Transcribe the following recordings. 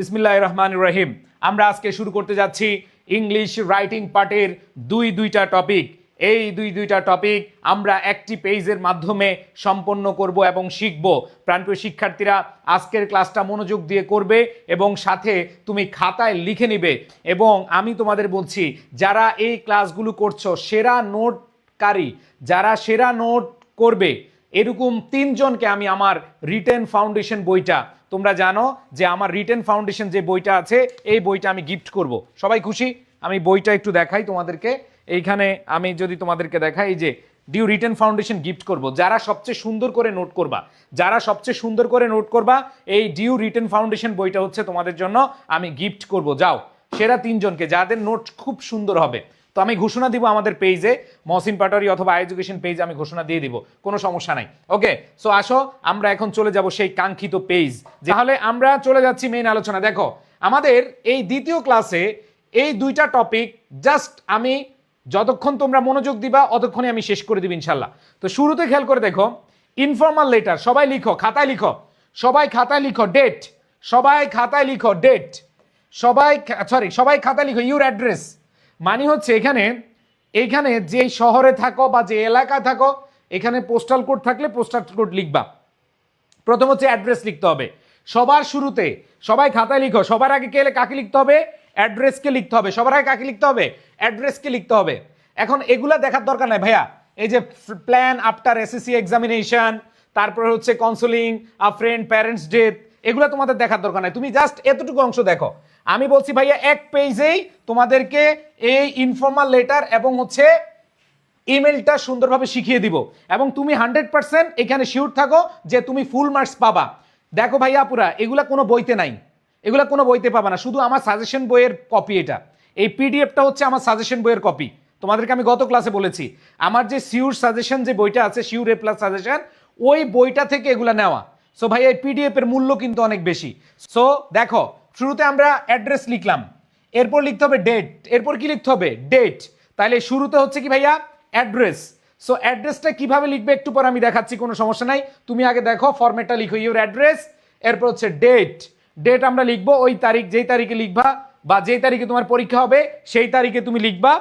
বিসমিল্লাহির রহমানির রহিম। আমরা আজকে শুরু করতে যাচ্ছি ইংলিশ রাইটিং পার্টের দুইটা টপিক। এই দুইটা টপিক আমরা একটি পেজের মাধ্যমে সম্পন্ন করব এবং শিখব। প্রাণপ্রিয় শিক্ষার্থীরা, আজকের ক্লাসটা মনোযোগ দিয়ে করবে এবং সাথে তুমি খাতায় লিখে নিবে। এবং আমি তোমাদের বলছি, যারা এই ক্লাসগুলো করছো, সেরা নোটকারী, যারা সেরা নোট করবে, এরকম 3 জনকে আমি আমার রিটেন ফাউন্ডেশন বইটা, তোমরা জানো যে আমার রিটেন ফাউন্ডেশন যে বইটা আছে, এই বইটা আমি গিফট করব। সবাই খুশি? আমি বইটা একটু দেখাই তোমাদেরকে। এইখানে আমি যদি তোমাদেরকে দেখাই, এই যে ডিউ রিটেন ফাউন্ডেশন গিফট করব। যারা সবচেয়ে সুন্দর করে নোট করবা, যারা সবচেয়ে সুন্দর করে নোট করবা, এই ডিউ রিটেন ফাউন্ডেশন বইটা হচ্ছে তোমাদের জন্য আমি গিফট করব। যাও, সেরা 3 জনকে, যাদের নোট খুব সুন্দর হবে। তো আমি ঘোষণা দিব আমাদের পেজে, মহসিন পাটোয়ারি অথবা আই এডুকেশন পেজে আমি ঘোষণা দিয়ে দিব, কোনো সমস্যা নাই। ওকে, সো আসো আমরা এখন চলে যাব সেই কাঙ্ক্ষিত পেজ। তাহলে আমরা চলে যাচ্ছি মেইন আলোচনা। দেখো, আমাদের এই দ্বিতীয় ক্লাসে এই দুইটা টপিক জাস্ট আমি যতক্ষণ তোমরা মনোযোগ দিবা অতক্ষণই আমি শেষ করে দিব ইনশাল্লাহ। তো শুরুতে খেয়াল করে দেখো, ইনফর্মাল লেটার। সবাই লিখো, খাতায় লিখো, সবাই খাতায় লিখো ডেট, সবাই খাতায় লিখো ডেট, সবাই খাতায় লিখো ইউর অ্যাড্রেস। মানে হচ্ছে এখানে যে শহরে থাকো বা যে এলাকায় থাকো, এখানে পোস্টাল কোড থাকলে পোস্টাল কোড লিখবা। প্রথম হচ্ছে অ্যাড্রেস লিখতে হবে সবার শুরুতে। সবাই খাতায় লিখো, সবার আগে কাকে লিখতে হবে? অ্যাড্রেসকে লিখতে হবে। সবার আগে কাকে লিখতে হবে? অ্যাড্রেসকে লিখতে হবে। এখন এগুলা দেখার দরকার নাই ভাইয়া। এই যে প্ল্যান আফটার এসএসসি এক্সামিনেশন, তারপর হচ্ছে কাউন্সেলিং, আ ফ্রেন্ড প্যারেন্টস ডেথ, এগুলো তোমাদের দেখার দরকার নাই। তুমি জাস্ট এতটুকু অংশ দেখো। আমি বলছি ভাইয়া, এক পেজেই তোমাদেরকে এই ইনফর্মাল লেটার এবং হচ্ছে ইমেলটা সুন্দরভাবে শিখিয়ে দিব। এবং তুমি 100% এখানে শিওর থাকো যে তুমি ফুল মার্কস পাবা। দেখো ভাইয়া আপুরা, এগুলা কোনো বইতে নাই, এগুলা কোনো বইতে পাবা না, শুধু আমার সাজেশন বইয়ের কপি। এটা এই পিডিএফটা হচ্ছে আমার সাজেশন বইয়ের কপি। তোমাদেরকে আমি গত ক্লাসে বলেছি, আমার যে শিওর সাজেশন যে বইটা আছে, শিওর এ প্লাস সাজেশন, ওই বইটা থেকে এগুলা নেওয়া। সো ভাই, এই পিডিএফ এর মূল্য কিন্তু অনেক বেশি। সো দেখো, শুরুতে আমরা অ্যাড্রেস লিখলাম, এরপর লিখতে হবে ডেট, এরপর কি লিখতে হবে? ডেট। তাহলে শুরুতে হচ্ছে কি ভাইয়া? অ্যাড্রেস। সো অ্যাড্রেসটা কিভাবে লিখবে একটু পর আমি দেখাচ্ছি, কোনো সমস্যা নাই। তুমি আগে দেখো, ফরম্যাটটা লিখো ইউর অ্যাড্রেস, এরপর হচ্ছে ডেট। ডেট আমরা লিখবো ওই তারিখ, যেই তারিখে লিখবা বা যেই তারিখে তোমার পরীক্ষা হবে সেই তারিখে তুমি লিখবা।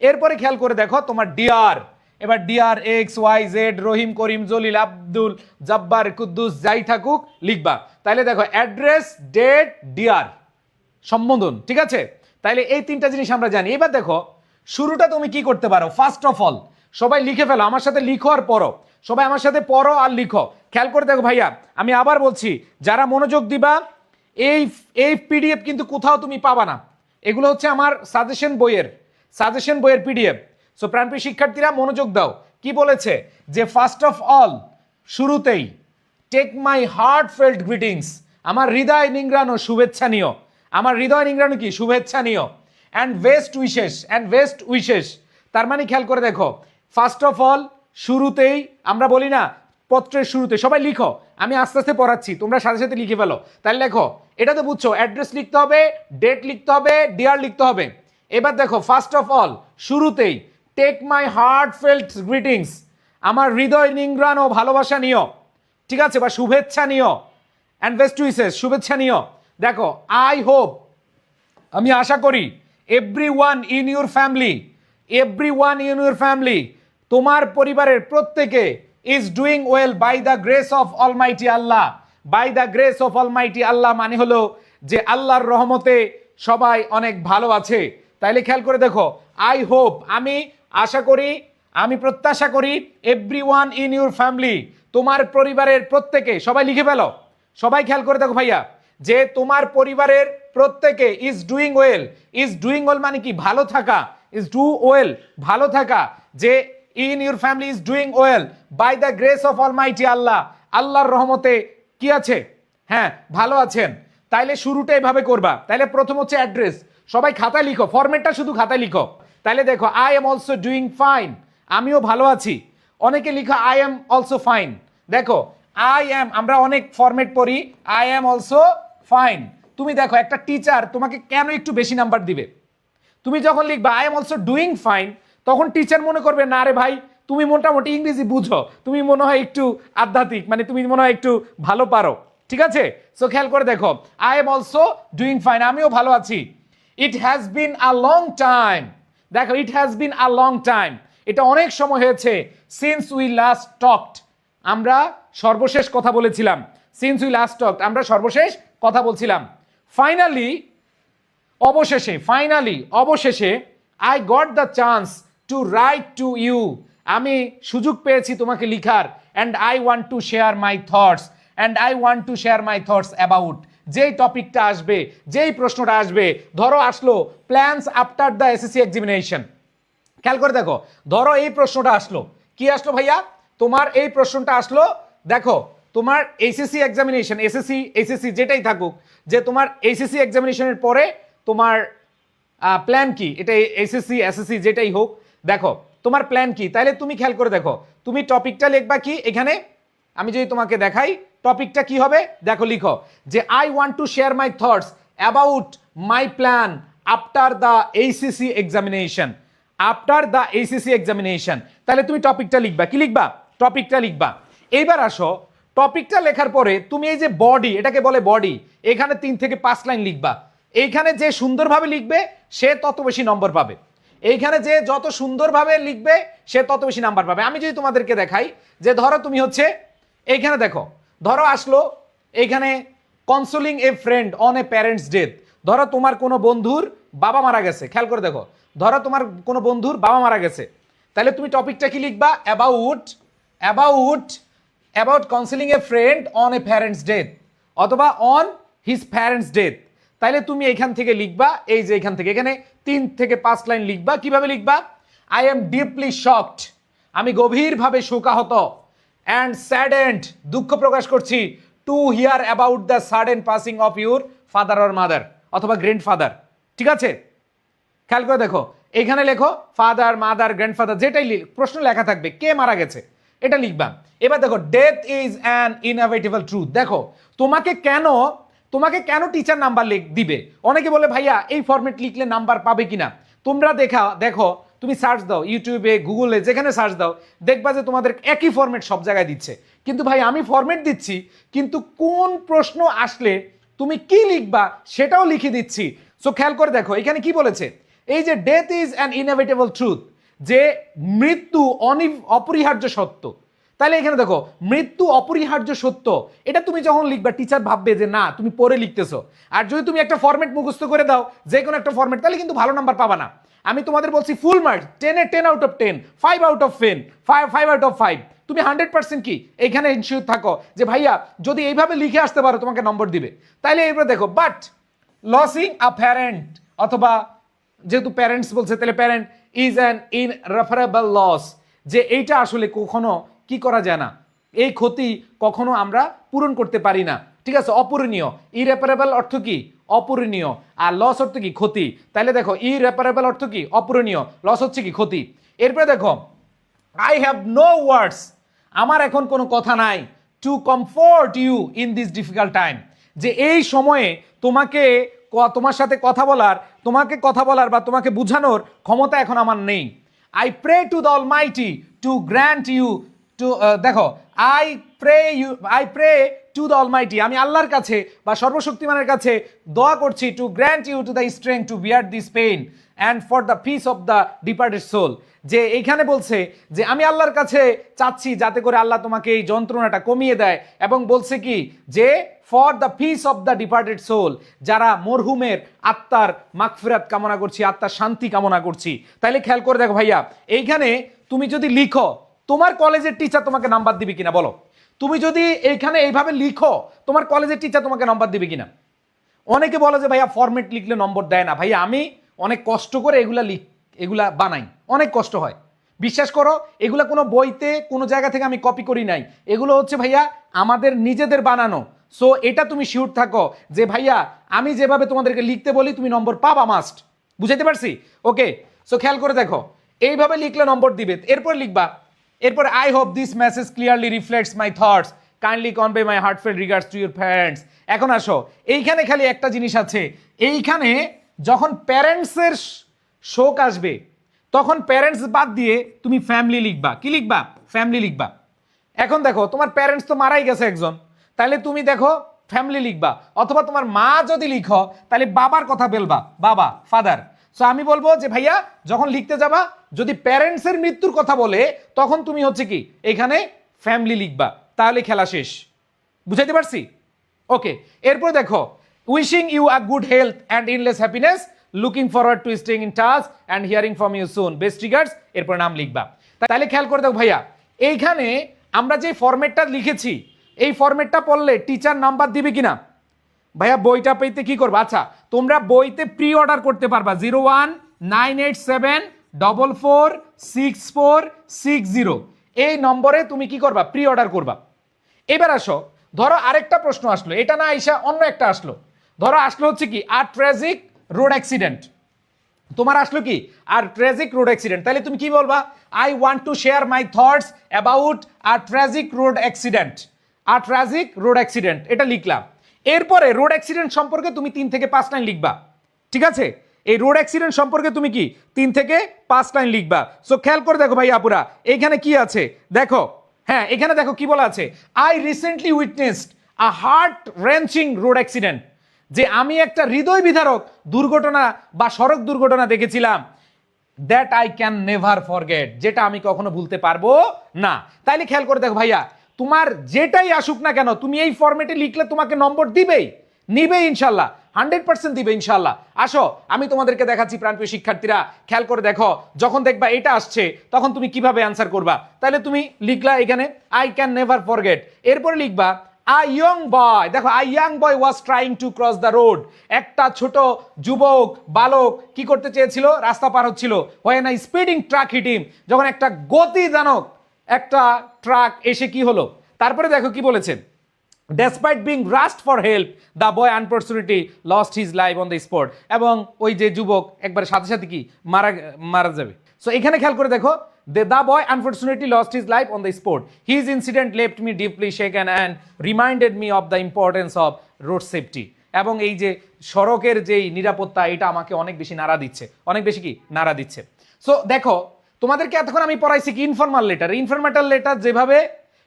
এরপরে খেয়াল করে দেখো তোমার ডিআর, এবার ডিআর এক্স ওয়াই জেড, রহিম, করিম, জলিল, আব্দুল, জব্বার, কুদ্দুস, যাই থাকুক লিখবা। তাইলে দেখো অ্যাড্রেস, ডেট, ডিআর, সম্বোধন, ঠিক আছে? তাইলে এই 3টা জিনিস আমরা জানি। এবার দেখো শুরুটা তুমি কি করতে পারো। ফার্স্ট অফ অল সবাই লিখে ফেলো, আমার সাথে লিখো আর পড়ো। সবাই আমার সাথে পড়ো আর লিখো। খেয়াল করে দেখো ভাইয়া, আমি আবার বলছি, যারা মনোযোগ দিবা, এই পিডিএফ কিন্তু কোথাও তুমি পাবা না। এগুলো হচ্ছে আমার সাজেশন বইয়ের পিডিএফ। সো প্রাণপ্রিয় শিক্ষার্থীরা মনোযোগ দাও। কি বলেছে? যে ফার্স্ট অফ অল, শুরুতেই take my heartfelt greetings, আমার হৃদয় নিংড়ানো শুভেচ্ছা নিও। আমার হৃদয় নিংড়ানো কি? শুভেচ্ছা নিও। And best wishes. তার মানে খেয়াল করে দেখো, ফার্স্ট অফ অল শুরুতেই আমরা বলি না, পত্রের শুরুতে সবাই লিখো, আমি আস্তে আস্তে পড়াচ্ছি, তোমরা সাথে সাথে লিখে ফেলো। তাহলে লেখো, এটা তো বুঝছো, অ্যাড্রেস লিখতে হবে, ডেট লিখতে হবে, ডিআর লিখতে হবে। এবার দেখো ফার্স্ট অফ অল শুরুতেই take my heartfelt greetings, আমার হৃদয় নিংড়ানো ভালোবাসা নিও, ঠিক আছে, বা শুভেচ্ছা নিও। অ্যান্ড বেস্ট উইশেস, শুভেচ্ছা নিও। দেখো, আই হোপ, আমি আশা করি, এভরিওয়ান ইন ইউর ফ্যামিলি, তোমার পরিবারের প্রত্যেকে, is doing well by the grace of Almighty Allah. By the grace of Almighty Allah মানে হলো যে আল্লাহর রহমতে সবাই অনেক ভালো আছে। তাইলে খেয়াল করে দেখো, আই হোপ, আমি আশা করি, আমি প্রত্যাশা করি, এভরিওয়ান ইন ইউর ফ্যামিলি, তোমার পরিবারের প্রত্যেকে, সবাই লিখে ফেলো। সবাই খেয়াল করে দেখো ভাইয়া, যে তোমার পরিবারের প্রত্যেকে, ইজ ডুইং ওয়েল মানে কি? ভালো থাকা। ইজ ডু ওয়েল, ভালো থাকা। যে in your family is doing well by the grace of Almighty Allah, আল্লাহর রহমতে কি আছে? হ্যাঁ, ভালো আছেন। তাইলে শুরুটা এভাবে করবা। তাইলে প্রথম হচ্ছে অ্যাড্রেস, সবাই খাতায় লিখো, ফরম্যাটটা শুধু খাতায় লিখো। তাইলে দেখো, I am also doing fine, আমিও ভালো আছি। অনেকে লিখো আই এম অলসো ফাইন। দেখো, আই এম, আমরা অনেক ফরম্যাট পড়ি, আই এম অলসো ফাইন। তুমি দেখো, একটা টিচার তোমাকে কেন একটু বেশি নাম্বার দিবে? তুমি যখন লিখবা I am also doing fine, তখন টিচার মনে করবে, না রে ভাই, তুমি মোটামুটি ইংরেজি বুঝো, তুমি মনে হয় একটু আধ্যাত্মিক, মানে তুমি মনে হয় একটু ভালো পারো, ঠিক আছে? সো খেয়াল করে দেখো, I am also doing fine, আমিও ভালো আছি। It has been a long time, দেখো it has been a long time, এটা অনেক সময় হয়েছে। সিন্স উই লাস্ট টকড, আমরা সর্বশেষ কথা বলেছিলাম। সিন্স উই লাস্ট টকড, আমরা সর্বশেষ কথা বলছিলাম। ফাইনালি, অবশেষে, ফাইনালি অবশেষে, I got the chance to write to you, আমি সুযোগ পেয়েছি তোমাকে লিখার। And I want to share my thoughts, and I want to share my thoughts about, যেই টপিকটা আসবে, যেই প্রশ্নটা আসবে, ধরো আসলো plans after the SSC examination. খেয়াল করে দেখো, ধরো এই প্রশ্নটা আসলো, কি আসলো ভাইয়া, তোমার এই প্রশ্নটা আসলো, দেখো তোমার এইচএসসি এক্সামিনেশন, এসএসসি যেটাই থাকুক, যে তোমার এইচএসসি এক্সামিনেশনের পরে তোমার প্ল্যান কি, এটা এসএসসি এসএসসি যেটাই হোক, দেখো তোমার প্ল্যান কি। তাইলে তুমি খেয়াল করে দেখো, তুমি টপিকটা লিখবা কি এখানে, আমি যদি তোমাকে দেখাই টপিকটা কি হবে, দেখো লিখো যে I want to share my thoughts about my plan after the HSC examination, after the HSC examination. তাহলে তুমি টপিকটা লিখবা, কি লিখবা, টপিকটা লিখবা। এইবার আসো, টপিকটা লেখার পরে তুমি এই যে বডি, এটাকে বলে বডি, এখানে 3 থেকে 5 লাইন লিখবা। এইখানে যে সুন্দরভাবে লিখবে সে তত বেশি নম্বর পাবে, এইখানে যে যত সুন্দরভাবে লিখবে সে তত বেশি নাম্বার পাবে। আমি যদি তোমাদেরকে দেখাই যে ধরো তুমি হচ্ছে এইখানে দেখো, ধরো আসলো এইখানে consoling a friend on a parents death, ধরো তোমার কোনো বন্ধুর বাবা মারা গেছে, খেয়াল করে দেখো, ধরো তোমার কোনো বন্ধুর বাবা মারা গেছে, তাহলে তুমি টপিকটা কি লিখবা, about about about counselling a friend on a parents death, অথবা অন হিজ প্যারেন্টস ডেথ। তাইলে তুমি এখান থেকে লিখবা, এই যে এখান থেকে এখানে 3 থেকে 5 লাইন লিখবা। কিভাবে লিখবা, আই এম ডিপলি শকড, আমি গভীরভাবে শোকাহত, অ্যান্ড স্যাডেন্ড, দুঃখ প্রকাশ করছি, to hear about the sudden passing of your father or mother, অথবা গ্র্যান্ডফাদার। ঠিক আছে, খেয়াল করে দেখো, এখানে লেখো ফাদার, মাদার, গ্র্যান্ডফাদার, যেটাই প্রশ্ন লেখা থাকবে কে মারা গেছে এটা লিখবা। এবার দেখো, death is an inevitable truth, দেখো তোমাকে কেন টিচার নাম্বার দিবে। অনেকে বলে ভাইয়া এই ফরম্যাট লিখলে নাম্বার পাবে কিনা, তোমরা দেখো তুমি সার্চ দাও ইউটিউবে, গুগলে, যেখানে সার্চ দাও দেখবা যে তোমাদের একই ফরম্যাট সব জায়গায় দিচ্ছে। কিন্তু ভাই আমি ফরম্যাট দিচ্ছি, কিন্তু কোন প্রশ্ন আসলে তুমি কি লিখবা সেটাও লিখে দিচ্ছি। সো খেয়াল করে দেখো এখানে কি বলেছে, এই যে death is an inevitable truth, যে মৃত্যু অপরিহার্য সত্য। তাহলে এখানে দেখো মৃত্যু অপরিহার্য সত্য, এটা তুমি যখন লিখবা টিচার ভাববে যে না তুমি পড়ে লিখতেছো। আর যদি তুমি একটা ফরম্যাট মুখস্থ করে দাও, যে কোনো একটা ফরম্যাট, তাহলে কিন্তু ভালো নাম্বার পাবা না। আমি তোমাদের বলছি ফুল মার্কস, 10-এ 10 out of 10, 5 out of 10, 5 out of 5, তুমি 100% কি এখানে ইনশিওর থাকো যে ভাইয়া যদি এইভাবে লিখে আসতে পারো তোমাকে নম্বর দিবে। তাইলে এবার দেখো, বাট লসিং আ প্যারেন্ট, অথবা যেহেতু প্যারেন্টস বলছে তাহলে প্যারেন্ট ইজ অ্যান ইনরেপারেবল লস, যে এইটা আসলে কখনো কি করা যায় না, এই ক্ষতি কখনো আমরা পূরণ করতে পারি না। ঠিক আছে, অপূরণীয়। ইরেপারেবল অর্থ কি, অপূরণীয়, আর লস অর্থ কি, ক্ষতি। তাহলে দেখো ইরেপারেবল অর্থ কি, অপূরণীয়, লস হচ্ছে কি, ক্ষতি। এরপরে দেখো, আই হ্যাভ নো ওয়ার্ডস, আমার এখন কোনো কথা নাই, to comfort you in this difficult time, যে এই সময়ে তোমার সাথে তোমাকে কথা বলার বা তোমাকে বুঝানোর ক্ষমতা এখন আমার নেই। I pray to the almighty to grant you to, দেখো I pray to the almighty, আমি আল্লাহর কাছে বা সর্বশক্তিমানের কাছে দোয়া করছি, to grant you to the strength to bear this pain and for the peace of the departed soul, যে এইখানে বলছে যে আমি আল্লাহর কাছে চাচ্ছি যাতে করে আল্লাহ তোমাকে এই যন্ত্রণাটা কমিয়ে দেয়, এবং বলছে কি যে for the peace of the departed soul, যারা মরহুমের আত্মার মাগফিরাত কামনা করছি, আত্মার শান্তি কামনা করছি। তাইলে খেয়াল করে দেখো ভাইয়া, এইখানে তুমি যদি লিখো, তোমার কলেজের টিচার তোমাকে নাম্বার দিবে কিনা বলো, তুমি যদি এইখানে এইভাবে লিখো তোমার কলেজের টিচার তোমাকে নাম্বার দিবে কিনা। অনেকে বলে যে ভাইয়া ফরম্যাট লিখলে নম্বর দেয় না, ভাইয়া আমি অনেক কষ্ট করে এগুলা বানাই, অনেক কষ্ট হয়, বিশ্বাস করো, এগুলা কোনো বইতে কোনো জায়গা থেকে আমি কপি করি নাই, এগুলো হচ্ছে ভাইয়া আমাদের নিজেদের বানানো। সো এটা তুমি শিওর থাকো যে ভাইয়া আমি যেভাবে তোমাদেরকে লিখতে বলি তুমি নম্বর পাবা, মাস্ট। বুঝাইতে পারছি? ওকে, সো খেয়াল করে দেখো, এইভাবে লিখলে নম্বর দিবে। এরপর লিখবা, এরপর I hope this message clearly reflects my thoughts, kindly convey my heart fail regards to your parents. এখন আসো, এইখানে খালি একটা জিনিস আছে, এইখানে যখন প্যারেন্টসের শোক আসবে তখন প্যারেন্টস বাদ দিয়ে তুমি ফ্যামিলি লিখবা। কি লিখবা? ফ্যামিলি লিখবা। এখন দেখো তোমার প্যারেন্টস তো মারাই গেছে একজন, তাহলে তুমি দেখো ফ্যামিলি লিখবা, অথবা তোমার মা যদি লিখো তাহলে বাবার কথা বলবা, বাবা, ফাদার। সো আমি বলবো যে ভাইয়া যখন লিখতে যাবা যদি প্যারেন্টসের মৃত্যুর কথা বলে তখন তুমি হচ্ছে কি এখানে ফ্যামিলি লিখবা, তাহলে খেলা শেষ। বুঝাইতে পারছি? ওকে, এরপর দেখো wishing you a good health and endless happiness, looking forward to staying in touch and hearing from you soon, best regards, এরপর নাম লিখবা। তাহলে খেয়াল করে দেখো ভাইয়া এইখানে আমরা যে ফরম্যাটটা লিখেছি এই ফরম্যাটটা পড়লে টিচার নাম্বার দিবে কিনা? ভাইয়া বইটা পেতে কি করবা? আচ্ছা তোমরা বইতে প্রি অর্ডার করতে পারবা 0198744646 এই নম্বরে তুমি কি করবা? প্রি অর্ডার করবা। এবার আসো, ধরো আরেকটা প্রশ্ন আসলো, এটা না আইসা অন্য একটা আসলো। ধরো আসলো হচ্ছে কি আর ট্র্যাজিক রোড অ্যাক্সিডেন্ট, তোমার আসলো কি আর ট্র্যাজিক রোড অ্যাক্সিডেন্ট, তাহলে তুমি কি বলবা? I want to share my thoughts about our tragic road accident, our tragic road accident এটা লিখলাম। এরপরে রোড অ্যাক্সিডেন্ট সম্পর্কে তুমি 3 থেকে 5 লাইন লিখবা, ঠিক আছে? এই রোড অ্যাক্সিডেন্ট সম্পর্কে তুমি কি 3 থেকে 5 লাইন লিখবা। সো খেয়াল করে দেখো ভাই আপুরা এইখানে কি আছে দেখো, হ্যাঁ এখানে দেখো কি বলা আছে, I recently witnessed a heart wrenching road accident, যে আমি একটা হৃদয় বিদারক দুর্ঘটনা বা সড়ক দুর্ঘটনা দেখেছিলাম, that I can never forget, যেটা আমি কখনো ভুলতে পারবো না। তাইলে খেয়াল করে দেখো ভাইয়া তোমার যেটাই আসুক না কেন তুমি এই ফরম্যাটে লিখলে তোমাকে নম্বর দিবেই, নিবে ইনশাল্লাহ, 100% দিবে ইনশাল্লাহ। আসো আমি তোমাদেরকে দেখাচ্ছি প্রাণপ্রিয় শিক্ষার্থীরা, খেয়াল করে দেখো যখন দেখবা এটা আসছে তখন তুমি কিভাবে অ্যান্সার করবা। তাহলে তুমি লিখলা এখানে আই ক্যান নেভার ফরগেট, এরপরে লিখবা আ ইয়ং বয়, দেখো a young boy was trying to cross the road, একটা ছোট যুবক বালক কি করতে চেয়েছিল? রাস্তা পার হচ্ছিল। When a speeding truck hit him, যখন একটা গতিদানক একটা ট্রাক এসে কি হলো? তারপরে দেখো কি বলেছেন, despite being rushed for help the boy unfortunately lost his life on the spot, এবং ওই যে যুবক একবার সাথে সাথে কি মারা যাবে। সো এখানে খেয়াল করে দেখো the boy unfortunately lost his life on the spot. His incident left me deeply shaken and reminded me of the importance of road safety. এবং এই যে সড়কের যেই নিরাপত্তা এটা আমাকে অনেক বেশি নাড়া দিচ্ছে, অনেক বেশি কি নাড়া দিচ্ছে। সো দেখো তোমাদেরকে এতক্ষণ আমি পড়াইছি কি ইনফরমাল লেটার, ইনফরমেটাল লেটার যেভাবে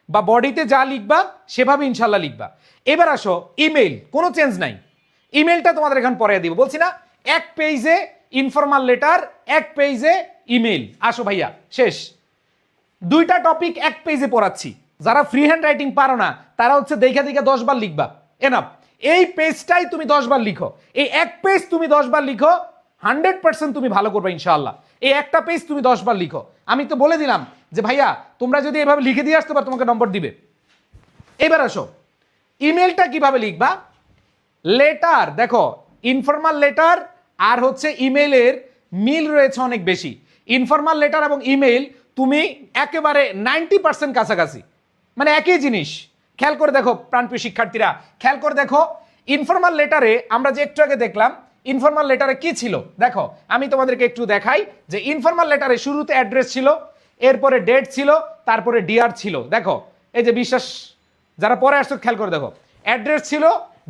বা বডিতে যা লিখবা সেভাবে ইনশাল্লাহ লিখবা। এবার আসো ইমেইল, কোনো চেঞ্জ নাই, ইমেইলটা তোমাদের এখন পড়াই দিব। বলছি না এক পেজে ইনফরমাল লেটার, এক পেজে ইমেইল। আসো ভাইয়া শেষ, 2টা টপিক এক পেজে পড়াচ্ছি, যারা ফ্রি হ্যান্ড রাইটিং পারো না তারা হচ্ছে দেখা দেখা 10 বার লিখবা, এনাফ। এই পেজটাই তুমি 10 বার লিখো, এই এক পেজ তুমি 10 বার লিখো, 100% তুমি ভালো করবে ইনশাআল্লাহ। এই একটা পেজ তুমি 10 বার লিখো। আমি তো বলে দিলাম যে ভাইয়া তোমরা যদি এভাবে লিখে দিয়ে আসতে পারো তোমাকে নম্বর দিবে। এবার আসো ইমেলটা কিভাবে লিখবা। লেটার দেখো ইনফরমাল লেটার আর হচ্ছে ইমেইলের মিল রয়েছে অনেক বেশি। ইনফরমাল লেটার এবং ইমেইল তুমি একেবারে 90% কাছাকাছি, মানে একই জিনিস। খেয়াল করে দেখো প্রাণপ্রিয় শিক্ষার্থীরা, খেয়াল করে দেখো ইনফরমাল লেটারে আমরা যে একটু আগে দেখলাম ইনফরমাল লেটারে কি ছিল, দেখো আমি তোমাদেরকে একটু দেখাই যে ইনফরমাল লেটারে শুরুতে অ্যাড্রেস ছিল, এরপরে ডেট ছিল, তারপরে ডিআর ছিল। দেখো এই যে বিশ্বাস যারা পরে আসছো খেয়াল করে দেখো, অ্যাড্রেস ছিল,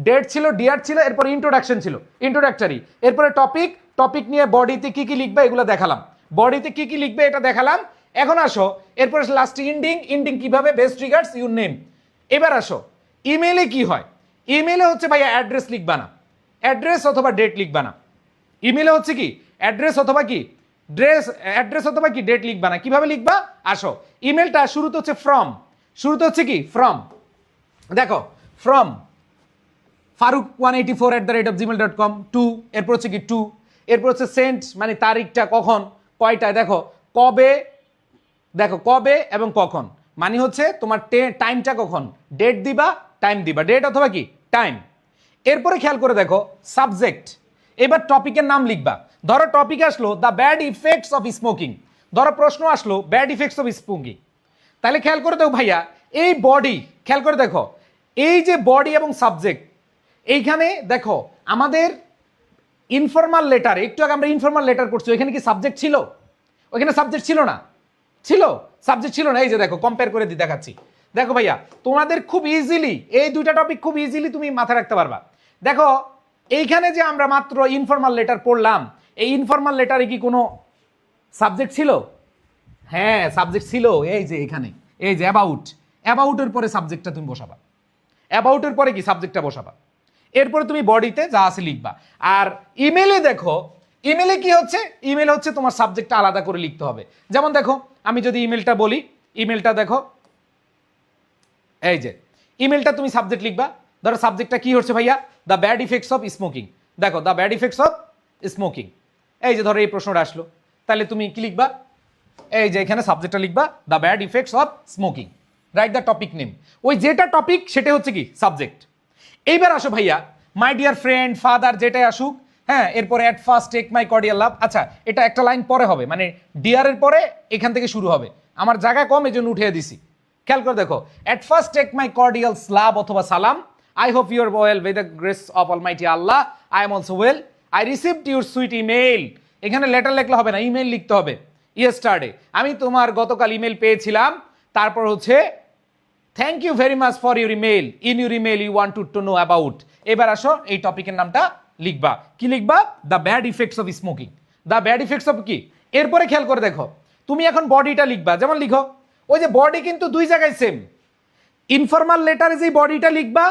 ডেট ছিল, ডিআর ছিল, এরপরে ইন্ট্রোডাকশন ছিল, ইন্ট্রোডাক্টরি, এরপরে টপিক, টপিক নিয়ে বডিতে কি কি লিখবে এগুলো দেখালাম, বডিতে কি কি লিখবে এটা দেখালাম। এখন আসো এরপরে লাস্টে ইন্ডিং, ইন্ডিং কিভাবে, বেস্ট রিগার্ডস ইউর নেম। এবার আসো ইমেইলে কি হয়, ইমেইলে হচ্ছে ভাইয়া অ্যাড্রেস লিখবা না, অ্যাড্রেস অথবা ডেট লিখবা না। ইমেইলে হচ্ছে কি অ্যাড্রেস অথবা কি অ্যাড্রেস অথবা কি ডেট লিখবা না। কিভাবে লিখবা আসো, ইমেলটা শুরুতে হচ্ছে ফ্রম, শুরুতে হচ্ছে কি ফ্রম, দেখো ফ্রম faruk184@gmail.com টু, এরপর হচ্ছে কি টু, এরপর হচ্ছে সেন্ট মানে তারিখটা কখন কয়টায়, দেখো কবে, দেখো কবে এবং কখন মানে হচ্ছে তোমার টাইমটা কখন, ডেট দিবা টাইম দিবা, ডেট অথবা কি টাইম। এরপরে খেয়াল করে দেখো সাবজেক্ট, এবার টপিকের নাম লিখবা। ধরো টপিক আসলো the bad effects of smoking, ধরো প্রশ্ন আসলো ব্যাড ইফেক্টস অফ স্মোকিং, তাহলে খেয়াল করে দেখো ভাইয়া এই বডি, খেয়াল করে দেখো এই যে বডি এবং সাবজেক্ট, এইখানে দেখো আমাদের ইনফরমাল লেটার, একটু আগে আমরা ইনফরমাল লেটার করছি, ওইখানে কি সাবজেক্ট ছিল? ওইখানে সাবজেক্ট ছিল না, ছিল সাবজেক্ট ছিল না। এই যে দেখো কম্পেয়ার করে দিয়ে দেখাচ্ছি, দেখো ভাইয়া তোমাদের খুব ইজিলি এই 2টা টপিক খুব ইজিলি তুমি মাথায় রাখতে পারবা। দেখো এইখানে যে আমরা মাত্র ইনফরমাল লেটার পড়লাম, এই ইনফরমাল লেটারে কি কোনো সাবজেক্ট ছিল? হ্যাঁ সাবজেক্ট ছিল, এই যে এখানে এই যে অ্যাবাউট, অ্যাবাউটের পরে সাবজেক্টটা তুমি বসাবা। অ্যাবাউটের পরে কি সাবজেক্টটা বসাবা, এরপরে তুমি বডিতে যা আছে লিখবা। আর ইমেলে দেখো, ইমেলে কি হচ্ছে, ইমেল হচ্ছে তোমার সাবজেক্টটা আলাদা করে লিখতে হবে। যেমন দেখো আমি যদি ইমেলটা বলি, ইমেলটা দেখো, এই যে ইমেলটা তুমি সাবজেক্ট লিখবা, ধরো সাবজেক্টটা কি হচ্ছে ভাইয়া, the bad effects of smoking. দেখো the bad effects of smoking, এই যে ধরো এই প্রশ্নটা আসলো, তাহলে তুমি কি লিখবা, এই যে এখানে সাবজেক্টটা লিখবা the bad effects of smoking, write the topic name. ওই যেটা টপিক সেটা হচ্ছে কি সাবজেক্ট। এইবার আসো ভাইয়া, মাই ডিয়ার ফ্রেন্ড, ফাদার, যেটাই আসুক, হ্যাঁ, এরপরে at first take my cordial love. আচ্ছা, এটা একটা লাইন পরে হবে, মানে ডিয়ারের পরে এখান থেকে শুরু হবে, আমার জায়গা কম এই জন্য উঠিয়ে দিছি। খেয়াল করে দেখো, at first take my cordial love অথবা সালাম, I hope you are well with the grace of Almighty Allah, I am also well, I received your sweet email. এখানে লেটার লিখলে হবে না, ইমেইল লিখতে হবে। ইয়েস্টারডে, আমি তোমার গতকাল ইমেল পেয়েছিলাম। তারপর হচ্ছে thank you very much for your email, in your email you want to know about. এবার আসো এই টপিকের নামটা লিখবা, কি লিখবা, the bad effects of smoking. The bad effects of কি, এরপরে খেয়াল করে দেখো, তুমি এখন বডিটা লিখবা। যেমন লিখো, ওই যে বডি কিন্তু দুই জায়গায় সেম, ইনফর্মাল লেটারে যে বডিটা লিখবা,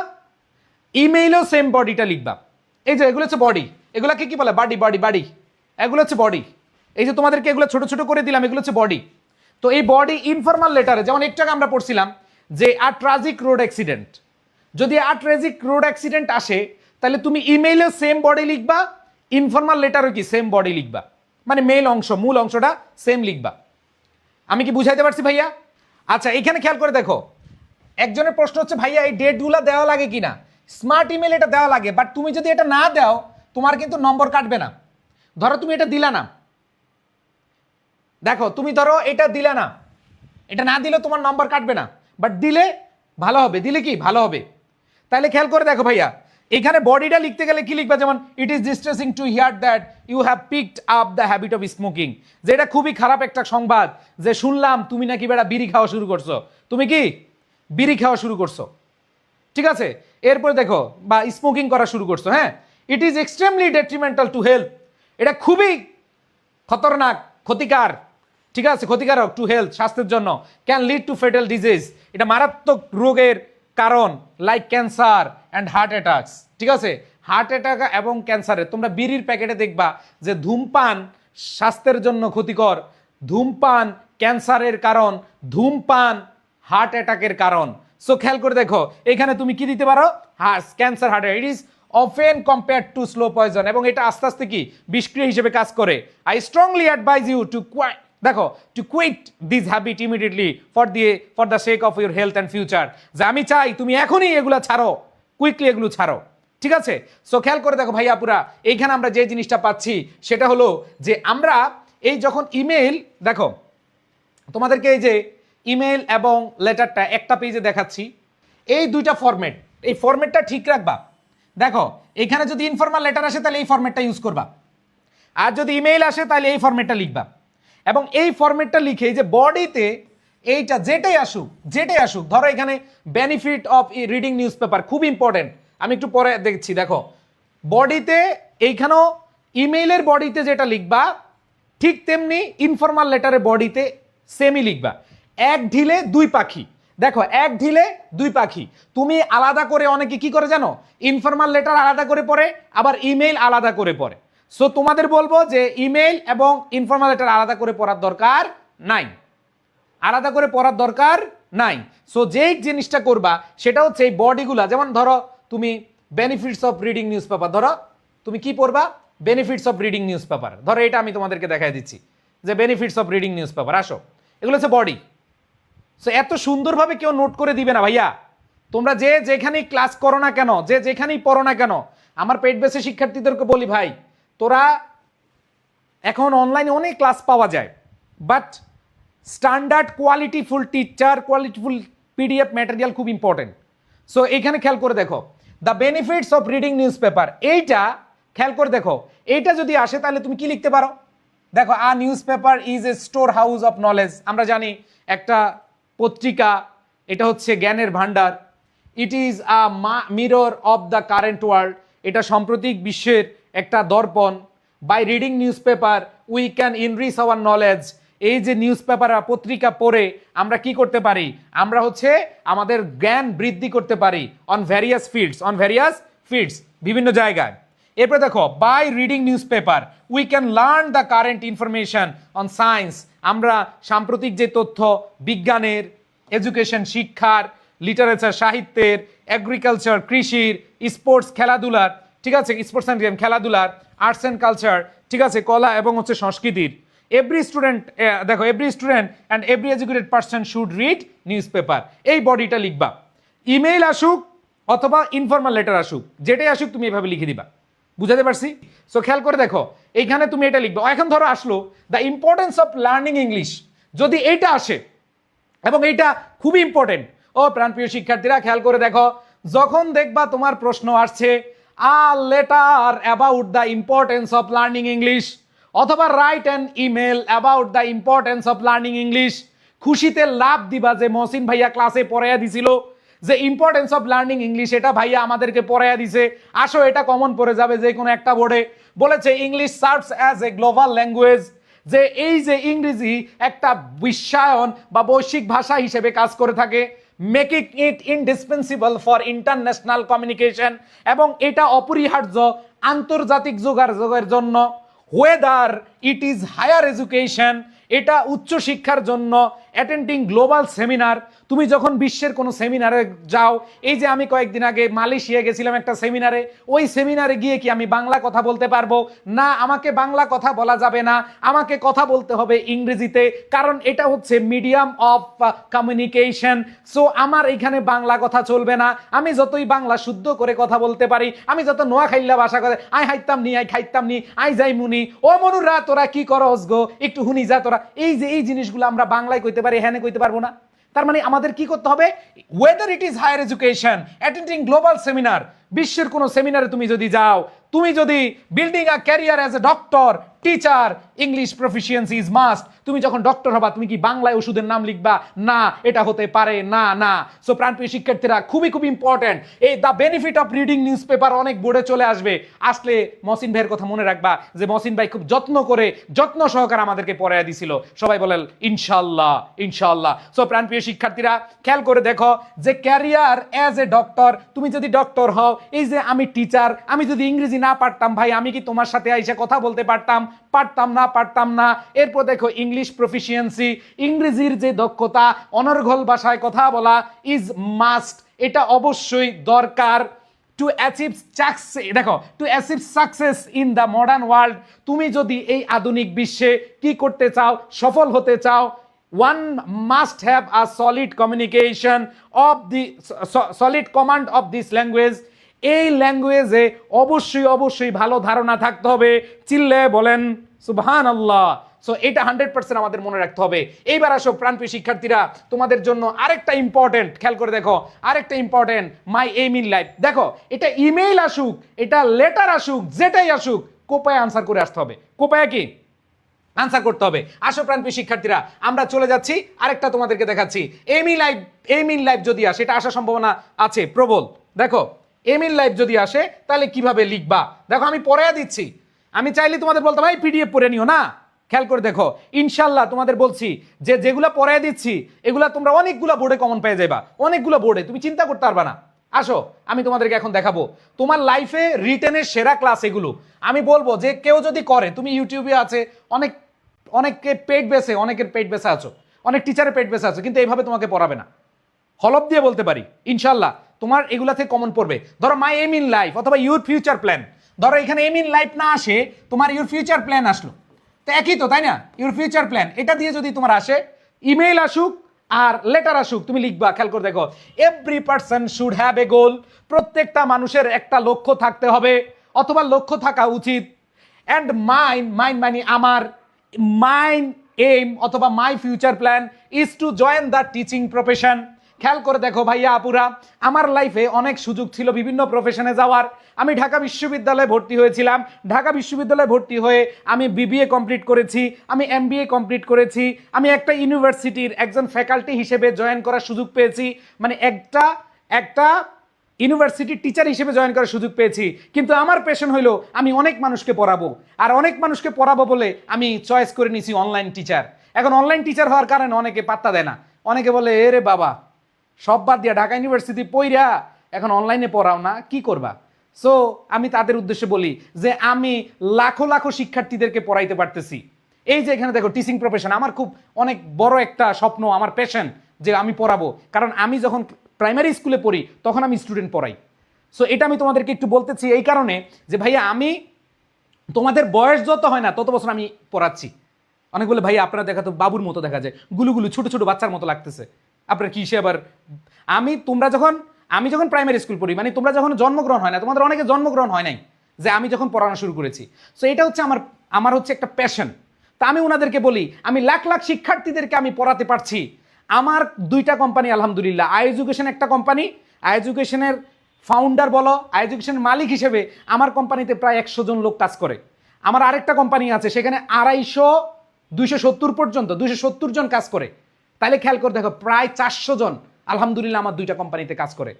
ইমেইলেও সেম বডিটা লিখবা। এই যে এগুলো হচ্ছে বডি, এগুলোকে কি বলে, বাডি, বডি, বাডি, এগুলো হচ্ছে বডি। এই যে তোমাদেরকে এগুলো ছোট ছোট করে দিলাম, এগুলো হচ্ছে বডি। তো এই বডি ইনফর্মাল লেটারে, যেমন একটু আগে আমরা পড়ছিলাম যে আ ট্রাজিক রোড অ্যাক্সিডেন্ট, যদি আ ট্রাজিক রোড অ্যাক্সিডেন্ট আসে, তাহলে তুমি ইমেইলেও সেম বডি লিখবা, ইনফর্মাল লেটারও কি সেম বডি লিখবা, মানে মেইল অংশ, মূল অংশটা সেম লিখবা। আমি কি বুঝাইতে পারছি ভাইয়া? আচ্ছা, এখানে খেয়াল করে দেখো, একজনের প্রশ্ন হচ্ছে ভাইয়া এই ডেটগুলো দেওয়া লাগে কিনা। স্মার্ট ইমেল এটা দেওয়া লাগে, বাট তুমি যদি এটা না দাও তোমার কিন্তু নম্বর কাটবে না। ধরো তুমি এটা দিলা না, দেখো তুমি ধরো এটা দিলে না, এটা না দিলে তোমার নম্বর কাটবে না, বাট দিলে ভালো হবে, দিলে কি ভালো হবে। তাহলে খেয়াল করে দেখো ভাইয়া, এখানে বডিটা লিখতে গেলে কি লিখবা, যেমন it is distressing to hear that you have picked up the habit of smoking, যে এটা খুবই খারাপ একটা সংবাদ যে শুনলাম তুমি নাকি বেড়া বিড়ি খাওয়া শুরু করছো, তুমি কি বিড়ি খাওয়া শুরু করছো, ঠিক আছে। এরপরে দেখো, বা স্মোকিং করা শুরু করছো, হ্যাঁ, it is extremely detrimental to health, এটা খুবই খতরনাক, ক্ষতিকার, ঠিক আছে, ক্ষতিকারক টু হেলথ, স্বাস্থ্যের জন্য, can lead to fatal disease, এটা মারাত্মক রোগের কারণ, like cancer and heart attacks, ঠিক আছে, হার্ট অ্যাটাক এবং ক্যান্সারের। তোমরা বিড়ির প্যাকেটে দেখবা যে ধূমপান স্বাস্থ্যের জন্য ক্ষতিকর, ধূমপান ক্যান্সারের কারণ, ধূমপান হার্ট অ্যাটাকের কারণ। সো খেয়াল করে দেখো, এখানে তুমি কি দিতে পারো, cancer, heart, it is often compare to slow poison, এবং এটা আস্তে আস্তে কি বিষক্রিয়া হিসেবে কাজ করে। I strongly advise you to দেখো to quit this habit immediately for the sake of your health and future, যে আমি চাই তুমি এখনই এগুলো ছাড়ো, কুইকলি এগুলো ছাড়ো, ঠিক আছে। সো খেয়াল করে দেখো ভাইয়া পুরা, এইখানে আমরা যে জিনিসটা পাচ্ছি সেটা হলো যে আমরা এই যখন ইমেল, দেখো তোমাদেরকে এই যে ইমেল এবং লেটারটা একটা পেজে দেখাচ্ছি, এই দুইটা ফরম্যাট, এই ফরম্যাটটা ঠিক রাখবা। দেখো এখানে যদি ইনফর্মাল লেটার আসে তাহলে এই ফরম্যাটটা ইউজ করবা, আর যদি ইমেইল আসে তাহলে এই ফরম্যাটটা লিখবা। এবং এই ফরম্যাটটা লিখে যে বডিতে এইটা যেটাই আসুক, ধরো এখানে benefit of reading news paper, খুব ইম্পর্টেন্ট, আমি একটু পরে দেখছি। দেখো বডিতে এইখানেও ইমেইলের বডিতে যেটা লিখবা ঠিক তেমনি ইনফর্মাল লেটারের বডিতে সেমই লিখবা। এক ঢিলে দুই পাখি, দেখো এক ঢিলে দুই পাখি। তুমি আলাদা করে, অনেকে কি করে জানো, ইনফর্মাল লেটার আলাদা করে পড়ে, আবার ইমেইল আলাদা করে পড়ে। সো তোমাদের বলবো যে ইমেইল এবং ইনফর্মাল লেটার আলাদা করে পড়ার দরকার নাই, আলাদা করে পড়ার দরকার নাই। সো যেই জিনিসটা করবা সেটা হচ্ছে এই বডিগুলা, যেমন ধরো তুমি benefits of reading news paper, ধরো তুমি কি পড়বা, benefits of reading news paper, ধরো এটা আমি তোমাদেরকে দেখাই দিচ্ছি যে benefits of reading news paper, আসো, এগুলো হচ্ছে বডি। সো এত সুন্দরভাবে কেউ নোট করে দিবে না ভাইয়া, তোমরা যে যেখানেই ক্লাস করো না কেন, যে যেখানেই পড়ো না কেন, আমার পেট বেসে শিক্ষার্থীদেরকে বলি ভাই, তোরা এখন অনলাইনে অনেক ক্লাস পাওয়া যায়, but standard qualityful teacher, qualityful PDF material খুব ইম্পর্টেন্ট। সো এখানে খেয়াল করে দেখো, the benefits of reading news paper, এইটা খেয়াল করে দেখো, এইটা যদি আসে তাহলে তুমি কি লিখতে পারো। দেখো, a newspaper is a storehouse of knowledge, আমরা জানি একটা পত্রিকা এটা হচ্ছে জ্ঞানের ভান্ডার। It is a mirror of the current world, এটা সাম্প্রতিক বিশ্বের একটা দর্পণ। By reading newspaper we can enrich our knowledge, এই যে নিউজ পেপার পত্রিকা পড়ে আমরা কি করতে পারি, আমরা হচ্ছে আমাদের জ্ঞান বৃদ্ধি করতে পারি অন ভ্যারিয়াস ফিল্ডস, বিভিন্ন জায়গায়। এরপরে দেখো, by reading newspaper we can learn the current information on science, আমরা সাম্প্রতিক যে তথ্য বিজ্ঞানের, এডুকেশন শিক্ষার, লিটারেচার সাহিত্যের, এগ্রিকালচার কৃষির, স্পোর্টস খেলাধুলার, ঠিক আছে, স্পোর্টস অ্যান্ড গেম খেলাধুলার, আর্টস অ্যান্ড কালচার, ঠিক আছে, কলা এবং হচ্ছে সংস্কৃতির। এভরি স্টুডেন্ট দেখো, every student and every educated person should read news paper, এই বডিটা লিখবা। ইমেইল আসুক অথবা ইনফর্মাল লেটার আসুক, যেটাই আসুক তুমি এভাবে লিখে দিবা। বুঝাতে পারছি? সো খেয়াল করে দেখো, এইখানে তুমি এটা লিখবা। এখন ধরো আসলো the importance of learning English, যদি এইটা আসে এবং এইটা খুবই ইম্পর্টেন্ট, ও প্রাণপ্রিয় শিক্ষার্থীরা খেয়াল করে দেখো, যখন দেখবা তোমার প্রশ্ন আসছে a letter about the importance of learning English অথবা write an email about the importance of learning English, খুশিতে লাভ দিবা যে মহসিন ভাইয়া ক্লাসে পড়াইয়া দিছিল যে ইম্পর্টেন্স অফ লার্নিং ইংলিশ, এটা ভাইয়া আমাদেরকে পড়াইয়া দিছে। আসো এটা কমন পড়ে যাবে যে কোনো একটা বোর্ডে, বলেছে English serves as a global language, যে এই যে ইংরেজি একটা বিশ্বায়ন বা বৈশ্বিক ভাষা হিসেবে কাজ করে থাকে, making it indispensable for international communication, এবং এটা অপরিহার্য আন্তর্জাতিক যোগাযোগের জন্য, whether it is higher education, এটা উচ্চ শিক্ষার জন্য, অ্যাটেন্ডিং গ্লোবাল সেমিনার, তুমি যখন বিশ্বের কোনো সেমিনারে যাও, এই যে আমি কয়েকদিন আগে মালয়েশিয়া গেছিলাম একটা সেমিনারে, ওই সেমিনারে গিয়ে কি আমি বাংলা কথা বলতে পারবো না? আমাকে বাংলা কথা বলা যাবে না, আমাকে কথা বলতে হবে ইংরেজিতে, কারণ এটা হচ্ছে মিডিয়াম অফ কমিউনিকেশন। সো আমার এখানে বাংলা কথা চলবে না, আমি যতই বাংলা শুদ্ধ করে কথা বলতে পারি, আমি যত নোয়াখাইল্লা ভাষা করে আই হাইতাম নি, আই খাইতাম নি, আই যাই মুনি, ও মনুরা তোরা কি করস গো, একটু হুনি যা তোরা, এই যে এই জিনিসগুলো আমরা বাংলায় কইতে পারি, হ্যাঁ কইতে পারবো না। তার মানে আমাদের কি করতে হবে, whether it is higher education, attending global seminar, বিশ্বের কোনো সেমিনারে তুমি যদি যাও, তুমি যদি building a career as a doctor, teacher, English proficiency is must, তুমি যখন ডক্টর হবা তুমি কি বাংলায় ওষুধের নাম লিখবা? না, এটা হতে পারে না। না, সো প্রাণপ্রিয় শিক্ষার্থীরা খুবই খুব ইম্পর্টেন্ট, এই the benefit of reading news paper অনেক বোর্ডে চলে আসবে, আসলে মহসিন ভাইয়ের কথা মনে রাখবা যে মহসিন ভাই খুব যত্ন সহকারে আমাদেরকে পড়াইয়া দিছিল। সবাই বলেন ইনশাআল্লাহ, ইনশাআল্লাহ। সো প্রাণপ্রিয় শিক্ষার্থীরা খেয়াল করে দেখো যে ক্যারিয়ার অ্যাজ এ ডক্টর, তুমি যদি ডক্টর হও, এই যে আমি টিচার, আমি যদি ইংরেজি না পারতাম ভাই, আমি কি তোমার সাথে আইসা কথা বলতে পারতাম? পারতাম না। এরপর দেখো ইংলিশ প্রফিসিয়েন্সি, ইংরেজির যে দক্ষতা, অনর্গল ভাষায় কথা বলা ইজ মাস্ট, এটা অবশ্যই দরকার। টু অ্যাচিভ সাকসেস, দেখো to achieve success in the modern world, তুমি যদি এই আধুনিক বিশ্বে কি করতে চাও, সফল হতে চাও, one must have a solid communication of the solid command of this language, এই ল্যাঙ্গুয়েজে অবশ্যই ভালো ধারণা থাকতে হবে। চিল্লে বলেন সুবহানাল্লাহ। সো এটা 100% আমাদের মনে রাখতে হবে। এইবার আসো প্রাণপ্রিয় শিক্ষার্থীরা, তোমাদের জন্য আরেকটা ইম্পর্টেন্ট, খেয়াল করে দেখো আরেকটা important, my aim in life. দেখো এটা ইমেইল আসুক, এটা লেটার আসুক, যেটাই আসুক, কোপায় আনসার করে আসতে হবে। কোপায় কি আনসার করতে হবে। আসো প্রাণপ্রিয় শিক্ষার্থীরা, আমরা চলে যাচ্ছি আরেকটা তোমাদেরকে দেখাচ্ছি। এইম ইন লাইফ যদি আসে, এটা আসার সম্ভাবনা আছে প্রবল। দেখো এইম ইন লাইফ যদি আসে তাহলে কিভাবে লিখবা, দেখো আমি পড়াইয়া দিচ্ছি। আমি চাইলে তোমাদের বলতে ভাই পিডিএফ পড়ে নিও না, খেয়াল করে দেখো ইনশাল্লাহ তোমাদের বলছি যে যেগুলো পড়াইয়া দিচ্ছি এগুলা তোমরা অনেকগুলো বোর্ডে কমন পেয়ে যাবা, অনেকগুলো বোর্ডে, তুমি চিন্তা করতে পারবা না। আসো আমি তোমাদেরকে এখন দেখাবো তোমার লাইফে রিটেনের সেরা ক্লাস এগুলো। আমি বলবো যে কেউ যদি করে, তুমি ইউটিউবে আছে অনেকে পেট বেসে, অনেকের পেট বেসে আছো, অনেক টিচারের পেট বেসে আছো, কিন্তু এইভাবে তোমাকে পড়াবে না। হলপ দিয়ে বলতে পারি ইনশাল্লাহ তোমার এগুলা থেকে কমন পড়বে। ধরো মাই এম ইন লাইফ অথবা ইউর ফিউচার প্ল্যান, ধরো এখানে এম ইন লাইফ না আসে, তোমার ইউর ফিউচার প্ল্যান আসলো, তো একই তো, তাই না? ইউর ফিউচার প্ল্যান, এটা দিয়ে যদি তোমার আসে, ইমেইল আসুক আর লেটার আসুক, তুমি লিখবা। খেয়াল করে দেখো every person should have a goal, প্রত্যেকটা মানুষের একটা লক্ষ্য থাকতে হবে অথবা লক্ষ্য থাকা উচিত। অ্যান্ড মাইন মানে আমার, মাইন এইম অথবা my future plan is to join the teaching profession. খেয়াল করে দেখো ভাইয়া আপুরা, আমার লাইফে অনেক সুযোগ ছিল বিভিন্ন প্রফেশনে যাওয়ার। আমি ঢাকা বিশ্ববিদ্যালয়ে ভর্তি হয়েছিলাম, ঢাকা বিশ্ববিদ্যালয়ে ভর্তি হয়ে আমি বিবিএ কমপ্লিট করেছি, আমি এমবিএ কমপ্লিট করেছি, আমি একটা ইউনিভার্সিটির একজন ফ্যাকাল্টি হিসেবে জয়েন করার সুযোগ পেয়েছি, মানে একটা ইউনিভার্সিটির টিচার হিসেবে জয়েন করার সুযোগ পেয়েছি। কিন্তু আমার প্যাশন হইলো আমি অনেক মানুষকে পড়াবো, আর অনেক মানুষকে পড়াবো বলে আমি চয়েস করে নিয়েছি অনলাইন টিচার। এখন অনলাইন টিচার হওয়ার কারণে অনেকে পাত্তা দেয় না, অনেকে বলে এ রে বাবা সব বাদ দিয়া ঢাকা ইউনিভার্সিটি পইরা এখন অনলাইনে পড়াও না, কি করবা? সো আমি তাদের উদ্দেশ্যে বলি যে আমি লাখো লাখো শিক্ষার্থীদেরকে পড়াইতে পারতেছি। এই যে এখানে দেখো টিচিং প্রফেশন আমার খুব অনেক বড় একটা স্বপ্ন, আমার প্যাশন যে আমি পড়াবো, কারণ আমি যখন প্রাইমারি স্কুলে পড়ি তখন আমি স্টুডেন্ট পড়াই। সো এটা আমি তোমাদেরকে একটু বলতেছি এই কারণে যে ভাইয়া আমি তোমাদের বয়স যত হয় না তত বছর আমি পড়াচ্ছি। অনেক বলে ভাইয়া আপনারা দেখা তো বাবুর মতো দেখা যায়, গুলুগুলু ছোট ছোট বাচ্চার মতো লাগতেছে, আপনার কি সে আবার? আমি যখন প্রাইমারি স্কুল পড়ি, মানে তোমরা যখন জন্মগ্রহণ হয় না, তোমাদের অনেকে জন্মগ্রহণ হয় নাই যে আমি যখন পড়ানো শুরু করেছি। সো এটা হচ্ছে আমার হচ্ছে একটা প্যাশন। তা আমি ওনাদেরকে বলি আমি লাখ লাখ শিক্ষার্থীদেরকে আমি পড়াতে পারছি। আমার দুইটা কোম্পানি আলহামদুলিল্লাহ, আই এডুকেশন একটা কোম্পানি, আই এডুকেশনের ফাউন্ডার বলো, আই এডুকেশনের মালিক হিসেবে আমার কোম্পানিতে প্রায় 100 জন লোক কাজ করে। আমার আরেকটা কোম্পানি আছে সেখানে 250 270 পর্যন্ত 270 জন কাজ করে। তাহলে খেয়াল করে দেখো প্রায় 400 জন আলহামদুলিল্লাহ আমার দুইটা কোম্পানিতে কাজ করে।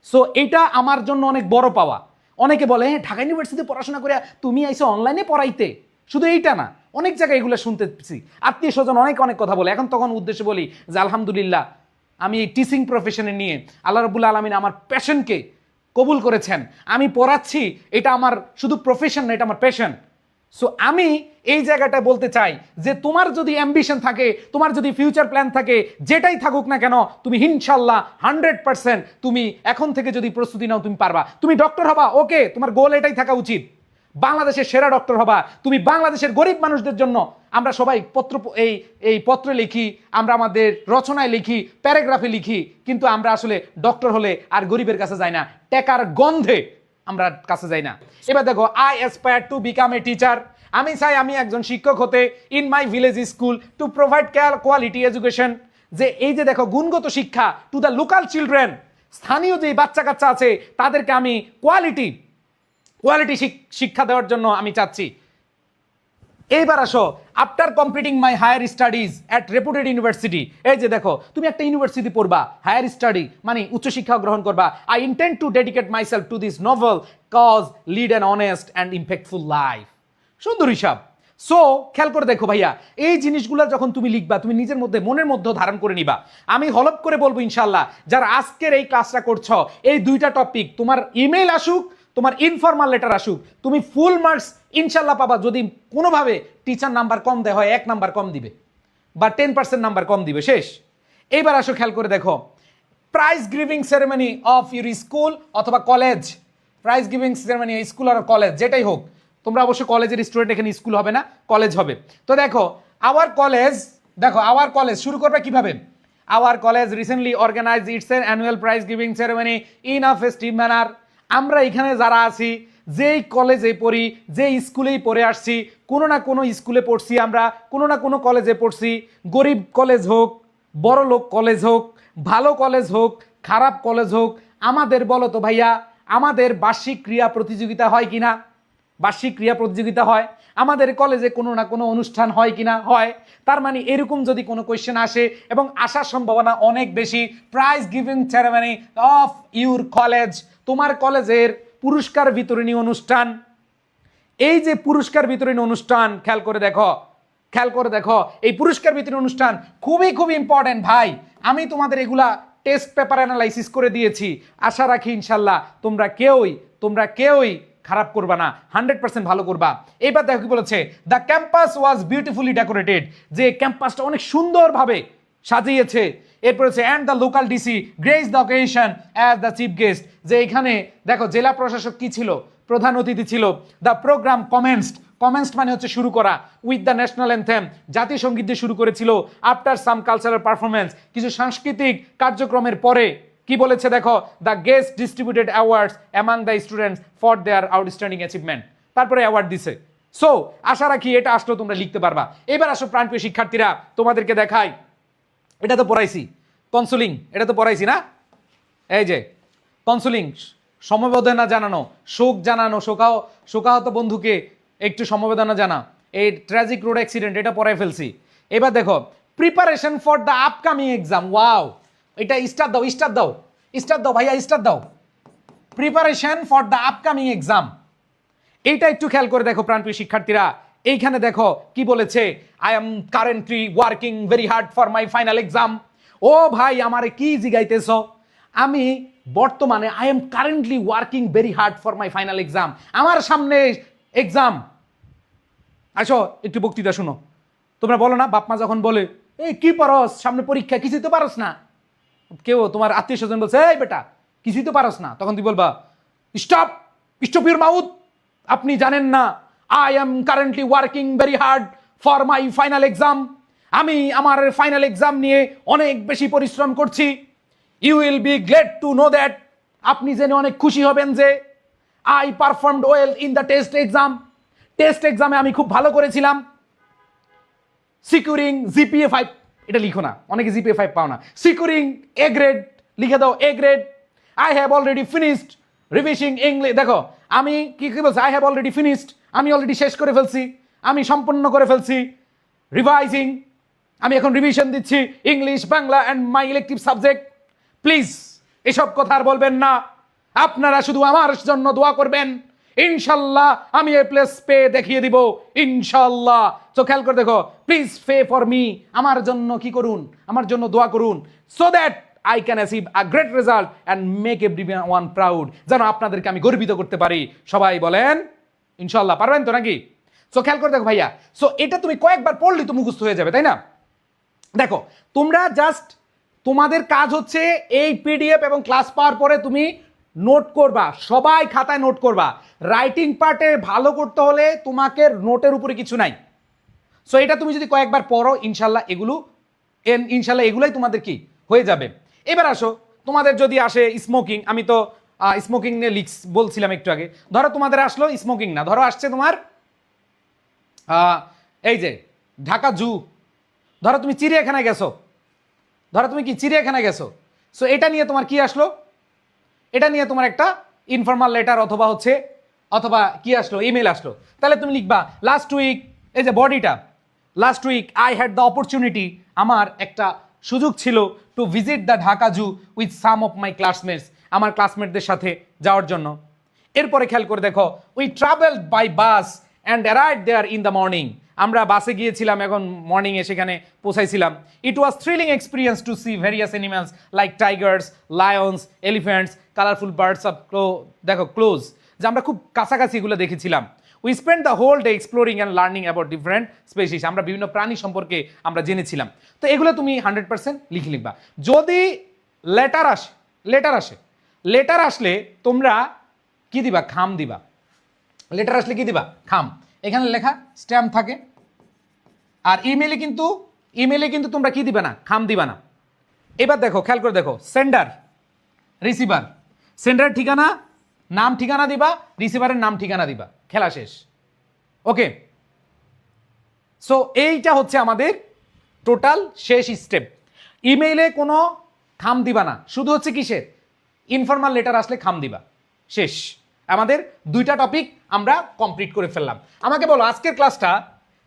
সো এটা আমার জন্য অনেক বড় পাওয়া। অনেকে বলে হ্যাঁ ঢাকা ইউনিভার্সিটিতে পড়াশোনা করে তুমি আইসো অনলাইনে পড়াইতে, শুধু এইটা না অনেক জায়গায় এগুলো শুনতেছি, আত্মীয় স্বজন অনেক অনেক কথা বলে। এখন তখন উদ্দেশ্যে বলি যে আলহামদুলিল্লাহ আমি এই টিচিং প্রফেশনে নিয়ে আল্লাহ রাব্বুল আলামিন আমার প্যাশনকে কবুল করেছেন, আমি পড়াচ্ছি, এটা আমার শুধু প্রফেশন না, এটা আমার প্যাশন। সো আমি এই জায়গাটা বলতে চাই যে তোমার যদি অ্যাম্বিশন থাকে, তোমার যদি ফিউচার প্ল্যান থাকে, যেটাই থাকুক না কেন, তুমি ইনশাল্লাহ 100% তুমি এখন থেকে যদি প্রস্তুতি নাও তুমি পারবা। তুমি ডক্টর হবা, ওকে, তোমার গোল এটাই থাকা উচিত, বাংলাদেশের সেরা ডক্টর হবা। তুমি বাংলাদেশের গরিব মানুষদের জন্য, আমরা সবাই এই পত্র লিখি, আমরা আমাদের রচনায় লিখি, প্যারাগ্রাফে লিখি, কিন্তু আমরা আসলে ডক্টর হলে আর গরিবের কাছে যাই না, টেকার গন্ধে আমরা কাছে যাই না। এবার দেখো I aspire to become a teacher, আমি চাই আমি একজন শিক্ষক হতে in my village school to provide quality education. যে এই যে দেখো গুণগত শিক্ষা টু দ্য লোকাল চিলড্রেন, স্থানীয় যে বাচ্চা কাচ্চা আছে তাদেরকে আমি কোয়ালিটি শিক্ষা দেওয়ার জন্য আমি চাচ্ছি। এইবার আসো after completing my higher studies at reputed university, এই যে দেখো তুমি একটা ইউনিভার্সিটি পড়বা, হায়ার স্টাডি মানে উচ্চশিক্ষা গ্রহণ করবা। I intend to dedicate myself to this noble cause, lead an honest and impactful life. সুন্দর হিসাব। সো খেয়াল করে দেখো ভাইয়া, এই জিনিসগুলো যখন তুমি লিখবা তুমি নিজের মধ্যে মনের মধ্যে ধারণ করে নিবা। আমি হলপ করে বলবো ইনশাল্লাহ যারা আজকের এই ক্লাসটা করছো, এই দুইটা টপিক তোমার ইমেল আসুক, তোমার ইনফরমাল লেটার আসুক, তুমি ফুল মার্কস ইনশাল্লাহ পাবা। যদি কোনোভাবে টিচার নাম্বার কম দেয় হয় 1 নাম্বার কম দিবে বা 10% নাম্বার কম দিবে, শেষ। এইবার আসো খেয়াল করে দেখো prize giving ceremony of your school অথবা college, prize giving ceremony school আর কলেজ যেটাই হোক, তোমরা অবশ্যই কলেজের স্টুডেন্ট, এখানে স্কুল হবে না, কলেজ হবে। তো দেখো আওয়ার কলেজ শুরু করবে কিভাবে? Our college recently organise its an annual prize giving ceremony in a festive manner. আমরা এখানে যারা আছি, যেই কলেজে পড়ি, যেই স্কুলেই পড়ে আসছি, কোনো না কোনো স্কুলে পড়ছি আমরা, কোনো না কোনো কলেজে পড়ছি, গরিব কলেজ হোক, বড় লোক কলেজ হোক, ভালো কলেজ হোক, খারাপ কলেজ হোক, আমাদের বলো তো ভাইয়া আমাদের বার্ষিক ক্রীড়া প্রতিযোগিতা হয় কিনা? বার্ষিক ক্রীড়া প্রতিযোগিতা হয়। আমাদের কলেজে কোনো না কোনো অনুষ্ঠান হয় কিনা? হয়। তার মানে এরকম যদি কোনো কোয়েশ্চেন আসে, এবং আসার সম্ভাবনা অনেক বেশি, prize giving ceremony of your college, তোমার কলেজের পুরস্কার বিতরণী অনুষ্ঠান। এই যে পুরস্কার বিতরণী অনুষ্ঠান, খেয়াল করে দেখো এই পুরস্কার বিতরণী অনুষ্ঠান খুবই খুবই ইম্পর্টেন্ট ভাই। আমি তোমাদের এগুলা টেস্ট পেপার অ্যানালাইসিস করে দিয়েছি, আশা রাখি ইনশাল্লাহ তোমরা কেউই খারাপ করবা না, 100% ভালো করবা। এবার দেখো কি বলেছে, the campus was beautifully decorated, যে ক্যাম্পাসটা অনেক সুন্দরভাবে সাজিয়েছে। এরপর হচ্ছে and the local DC grace the occasion as the chief guest, যে এখানে দেখো জেলা প্রশাসক কি ছিল? প্রধান অতিথি ছিল। দ্য প্রোগ্রাম কমেন্সড মানে হচ্ছে শুরু করা, উইথ দ্য ন্যাশনাল অ্যানথেম, জাতীয় সঙ্গীত দিয়ে শুরু করেছিল। আফটার সাম কালচারাল পারফরমেন্স, কিছু সাংস্কৃতিক কার্যক্রমের পরে কি বলেছে দেখো, the guest distributed awards among the students for their outstanding achievement, তারপরে অ্যাওয়ার্ড দিছে। সো আশা রাখি এটা আসলেও তোমরা লিখতে পারবা। এবার আসো প্রাণপ্রিয় শিক্ষার্থীরা, তোমাদেরকে দেখাই, এটা তো পড়াইছি কাউন্সেলিং, এটা তো পড়াইছি না? এই যে কাউন্সেলিং, সমবেদনা জানানো, শোক জানানো, শোকাহত বন্ধুকে একটু সমবেদনা জানা, এই ট্র্যাজিক রোড অ্যাক্সিডেন্ট, এটা পড়াই ফেলছি। এবার দেখো preparation for the upcoming exam, wow, এটা স্টার্ট দাও ভাইয়া, স্টার্ট দাও। Preparation for the upcoming exam, এইটা একটু খেয়াল করে দেখো প্রাণপ্রিয় শিক্ষার্থীরা। এইখানে দেখো কি বলেছে, I am currently working very hard for my final exam. ও ভাই আমারে কি জিগাইতেছ, আমি বর্তমানে I am currently working very hard for my final exam, আমার সামনে এক্সাম। আসো একটু বক্তৃতা শুনো। তোমরা বলো না, বাপমা যখন বলে এই কি পারস, সামনে পরীক্ষা, কিছুই তো পারস না। কেউ তোমার আত্মীয় স্বজন বলছে এই বেটা কিছুই তো পারস না, তখন তুই বলবা স্টপ, স্টপ ইউর মাউথ, আপনি জানেন না I am currently working very hard for my final exam, আমি আমার ফাইনাল এক্সাম নিয়ে অনেক বেশি পরিশ্রম করছি। You will be glad to know that, আপনি জেনে অনেক খুশি হবেন যে I performed well in the test exam, test এক্সামে আমি খুব ভালো করেছিলাম। সিকিউরিং জিপিএ 5, এটা লিখো না, অনেকে জিপিএ 5 পাও না। সিকিউরিং এ গ্রেড, লিখে দাও A grade. I have already finished revising English, দেখো আমি কি কি বলছি, আই হ্যাভ অলরেডি ফিনিশড, আমি অলরেডি শেষ করে ফেলছি, আমি সম্পূর্ণ করে ফেলছি। রিভাইজিং, আমি এখন রিভিশন দিচ্ছি English, Bangla and my elective subject. Please এসব কথা আর বলবেন না, আপনারা শুধু আমার জন্য দোয়া করবেন, ইনশাল্লাহ আমি এ প্লেস পেয়ে দেখিয়ে দিব ইনশাল্লাহ। তো খেয়াল করে দেখো, প্লিজ পে ফর মি, আমার জন্য কি করুন, আমার জন্য দোয়া করুন, so that I can achieve a great result and make everyone proud, যেন আপনাদেরকে আমি গর্বিত করতে পারি। সবাই বলেন ইনশাল্লাহ, পারবেন তো নাকি? সো খেয়াল করে দেখো ভাইয়া, সো এটা তুমি কয়েকবার পড়লেই তো মুখস্থ হয়ে যাবে, তাই না? দেখো তোমরা জাস্ট, তোমাদের কাজ হচ্ছে এই পিডিএফ এবং ক্লাস পাওয়ার পরে তুমি নোট করবা, সবাই খাতায় নোট করবা। রাইটিং পার্টে ভালো করতে হলে তোমাকে নোটের উপরে কিছু নাই। সো এটা তুমি যদি কয়েকবার পড়ো ইনশাল্লাহ এগুলোই তোমাদের কি হয়ে যাবে। এবার আসো, তোমাদের যদি আসে স্মোকিং, আমি তো স্মোকিং নিয়ে বলছিলাম একটু আগে। ধরো তোমাদের আসলো স্মোকিং না, ধরো আসছে তোমার এই যে ঢাকা জু, ধরো তুমি চিড়িয়াখানায় গেছো, ধরো তুমি কি চিড়িয়াখানায় গেছো। সো এটা নিয়ে তোমার কি আসলো, এটা নিয়ে তোমার একটা ইনফর্মাল লেটার অথবা কি আসলো, ইমেল আসলো। তাহলে তুমি লিখবা লাস্ট উইক, এই যে বডিটা, last week I had the opportunity, আমার একটা সুযোগ ছিল to visit the Dhaka zoo with some of my classmates, আমার ক্লাসমেটদের সাথে যাওয়ার জন্য। এরপরে খেয়াল করে দেখো, we travelled by bus and arrived there in the morning, আমরা বাসে গিয়েছিলাম, এখন মর্নিংয়ে সেখানে পৌঁছাইছিলাম। It was thrilling experience to see various animals like tigers, lions, elephants, colourful birds of দেখো ক্লোজ, যে আমরা খুব কাছাকাছি এগুলো দেখেছিলাম। We spend the whole day exploring and learning about different species, আমরা বিভিন্ন প্রাণী সম্পর্কে আমরা জেনেছিলাম। তো এগুলো তুমি 100% লিখে লিখবা। যদি লেটার আসলে তোমরা কি দিবা, খাম দিবা। লেটার আসলে কি দিবা, খাম, এখানে লেখা স্ট্যাম্প থাকে। আর ইমেলে কিন্তু তোমরা কি দিবা না, খাম দিবা না। এবার দেখো, খেয়াল করে দেখো, সেন্ডার, রিসিভার, সেন্ডারের ঠিকানা, নাম ঠিকানা দিবা, রিসিভারের নাম ঠিকানা দিবা, খেলা শেষ। ওকে, সো এইটা হচ্ছে আমাদের টোটাল শেষ স্টেপ। ইমেইলে কোনো খাম দিবা না, শুধু হচ্ছে কিসের, ইনফর্মাল লেটার আসলে খাম দিবা, শেষ। আমাদের 2টা টপিক আমরা কমপ্লিট করে ফেললাম। আমাকে বলো আজকের ক্লাসটা